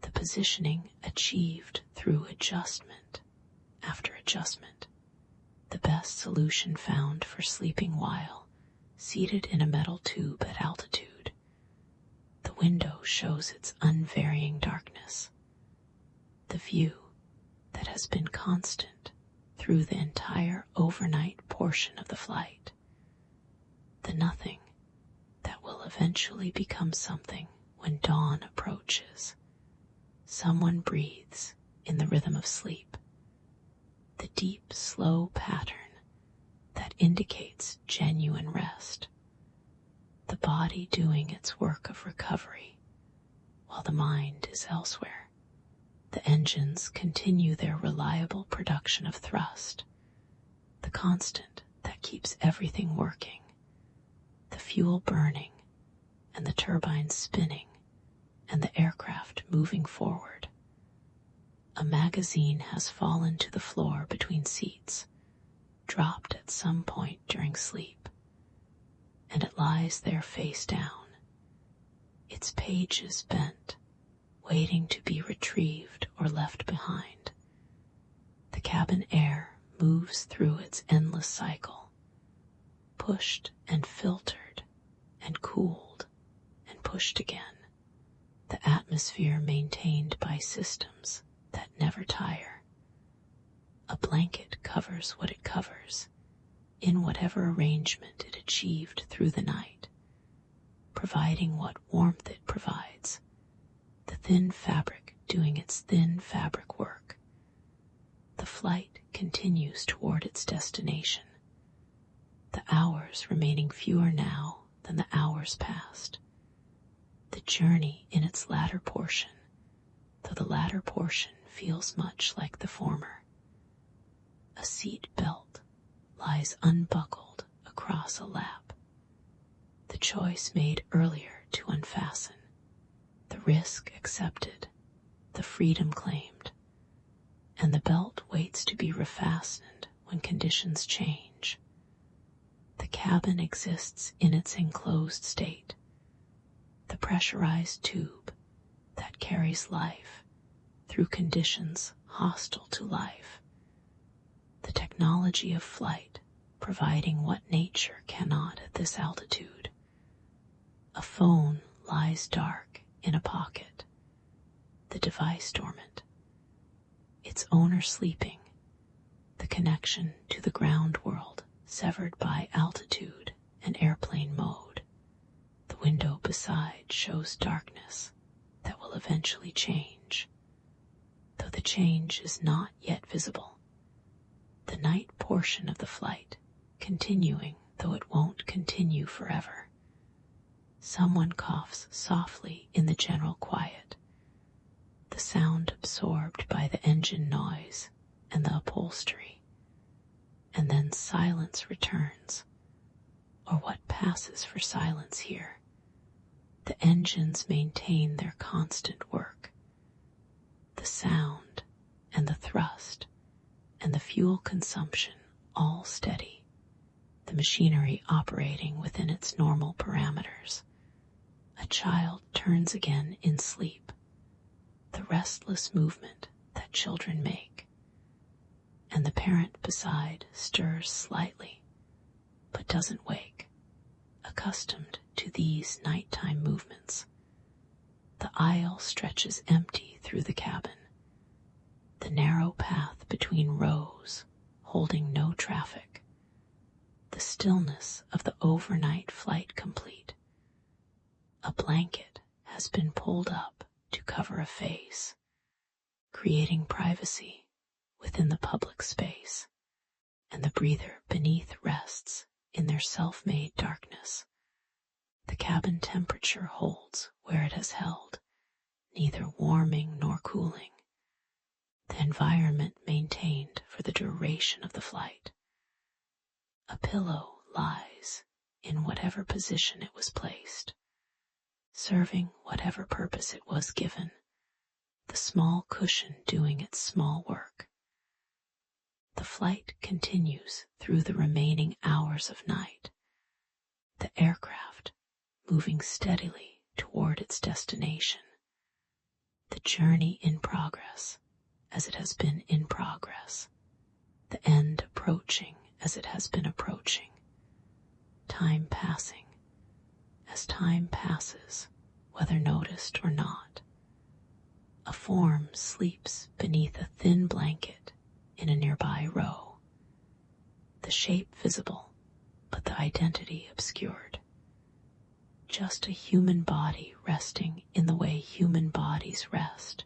A: the positioning achieved through adjustment after adjustment, the best solution found for sleeping while seated in a metal tube at altitude. The window shows its unvarying darkness, the view that has been constant through the entire overnight portion of the flight, the nothing that will eventually become something when dawn approaches. Someone breathes in the rhythm of sleep, the deep, slow pattern that indicates genuine rest, the body doing its work of recovery while the mind is elsewhere. The engines continue their reliable production of thrust, the constant that keeps everything working, the fuel burning and the turbines spinning and the aircraft moving forward. A magazine has fallen to the floor between seats, dropped at some point during sleep, and it lies there face down, its pages bent, waiting to be retrieved or left behind. The cabin air moves through its endless cycle, pushed and filtered and cooled and pushed again, the atmosphere maintained by systems that never tire. A blanket covers what it covers, in whatever arrangement it achieved through the night, providing what warmth it provides, the thin fabric doing its thin fabric work. The flight continues toward its destination, the hours remaining fewer now than the hours past. The journey in its latter portion, though the latter portion feels much like the former. A seat belt lies unbuckled across a lap, the choice made earlier to unfasten, the risk accepted, the freedom claimed, and the belt waits to be refastened when conditions change. The cabin exists in its enclosed state, the pressurized tube that carries life through conditions hostile to life, the technology of flight providing what nature cannot at this altitude. A phone lies dark in a pocket, the device dormant, its owner sleeping, the connection to the ground world severed by altitude and airplane mode. The window beside shows darkness that will eventually change, though the change is not yet visible. The night portion of the flight continuing, though it won't continue forever. Someone coughs softly in the general quiet, the sound absorbed by the engine noise and the upholstery, and then silence returns, or what passes for silence here. The engines maintain their constant work. The sound and the thrust and the fuel consumption all steady, the machinery operating within its normal parameters. A child turns again in sleep, the restless movement that children make, and the parent beside stirs slightly, but doesn't wake, accustomed to these nighttime movements. The aisle stretches empty through the cabin, the narrow path between rows holding no traffic, the stillness of the overnight flight complete. A blanket has been pulled up to cover a face, creating privacy within the public space, and the breather beneath rests in their self-made darkness. The cabin temperature holds where it has held, neither warming nor cooling. The environment maintained for the duration of the flight. A pillow lies in whatever position it was placed, serving whatever purpose it was given, the small cushion doing its small work. The flight continues through the remaining hours of night, the aircraft moving steadily toward its destination, the journey in progress as it has been in progress, the end approaching as it has been approaching, time passing as time passes, whether noticed or not. A form sleeps beneath a thin blanket in a nearby row, the shape visible, but the identity obscured. Just a human body resting in the way human bodies rest,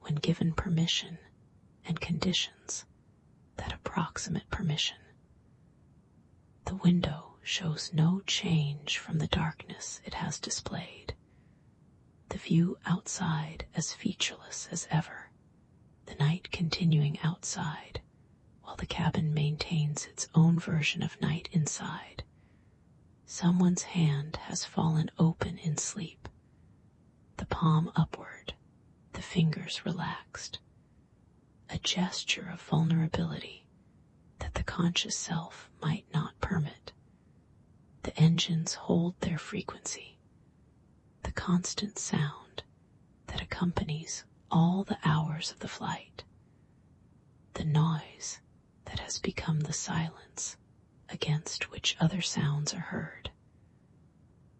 A: when given permission and conditions that approximate permission. The window shows no change from the darkness it has displayed, the view outside as featureless as ever, the night continuing outside, while the cabin maintains its own version of night inside. Someone's hand has fallen open in sleep, the palm upward, the fingers relaxed, a gesture of vulnerability that the conscious self might not permit. The engines hold their frequency, the constant sound that accompanies all the hours of the flight, the noise that has become the silence against which other sounds are heard.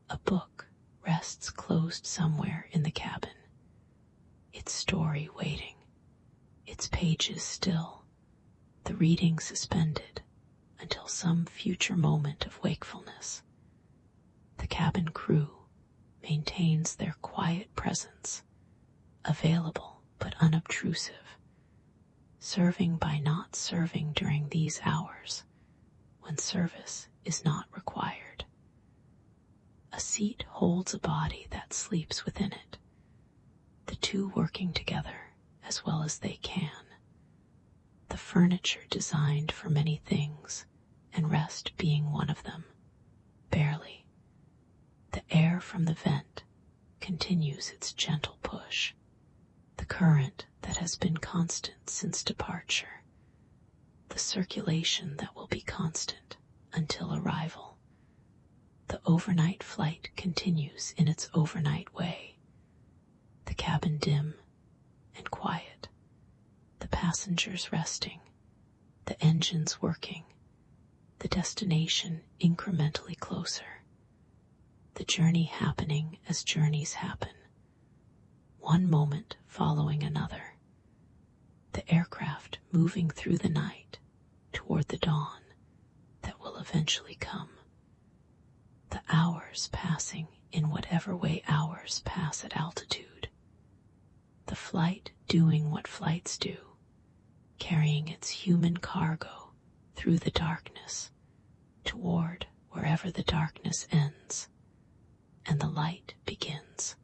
A: A book rests closed somewhere in the cabin, its story waiting, its pages still, the reading suspended until some future moment of wakefulness. The cabin crew maintains their quiet presence, available but unobtrusive, serving by not serving during these hours when service is not required. A seat holds a body that sleeps within it, the two working together as well as they can. The furniture designed for many things, and rest being one of them, barely. The air from the vent continues its gentle push, the current that has been constant since departure, the circulation that will be constant until arrival. The overnight flight continues in its overnight way, the cabin dim and quiet, the passengers resting, the engines working, the destination incrementally closer, the journey happening as journeys happen, one moment following another, the aircraft moving through the night toward the dawn that will eventually come, the hours passing in whatever way hours pass at altitude, the flight doing what flights do, carrying its human cargo through the darkness toward wherever the darkness ends, and the light begins.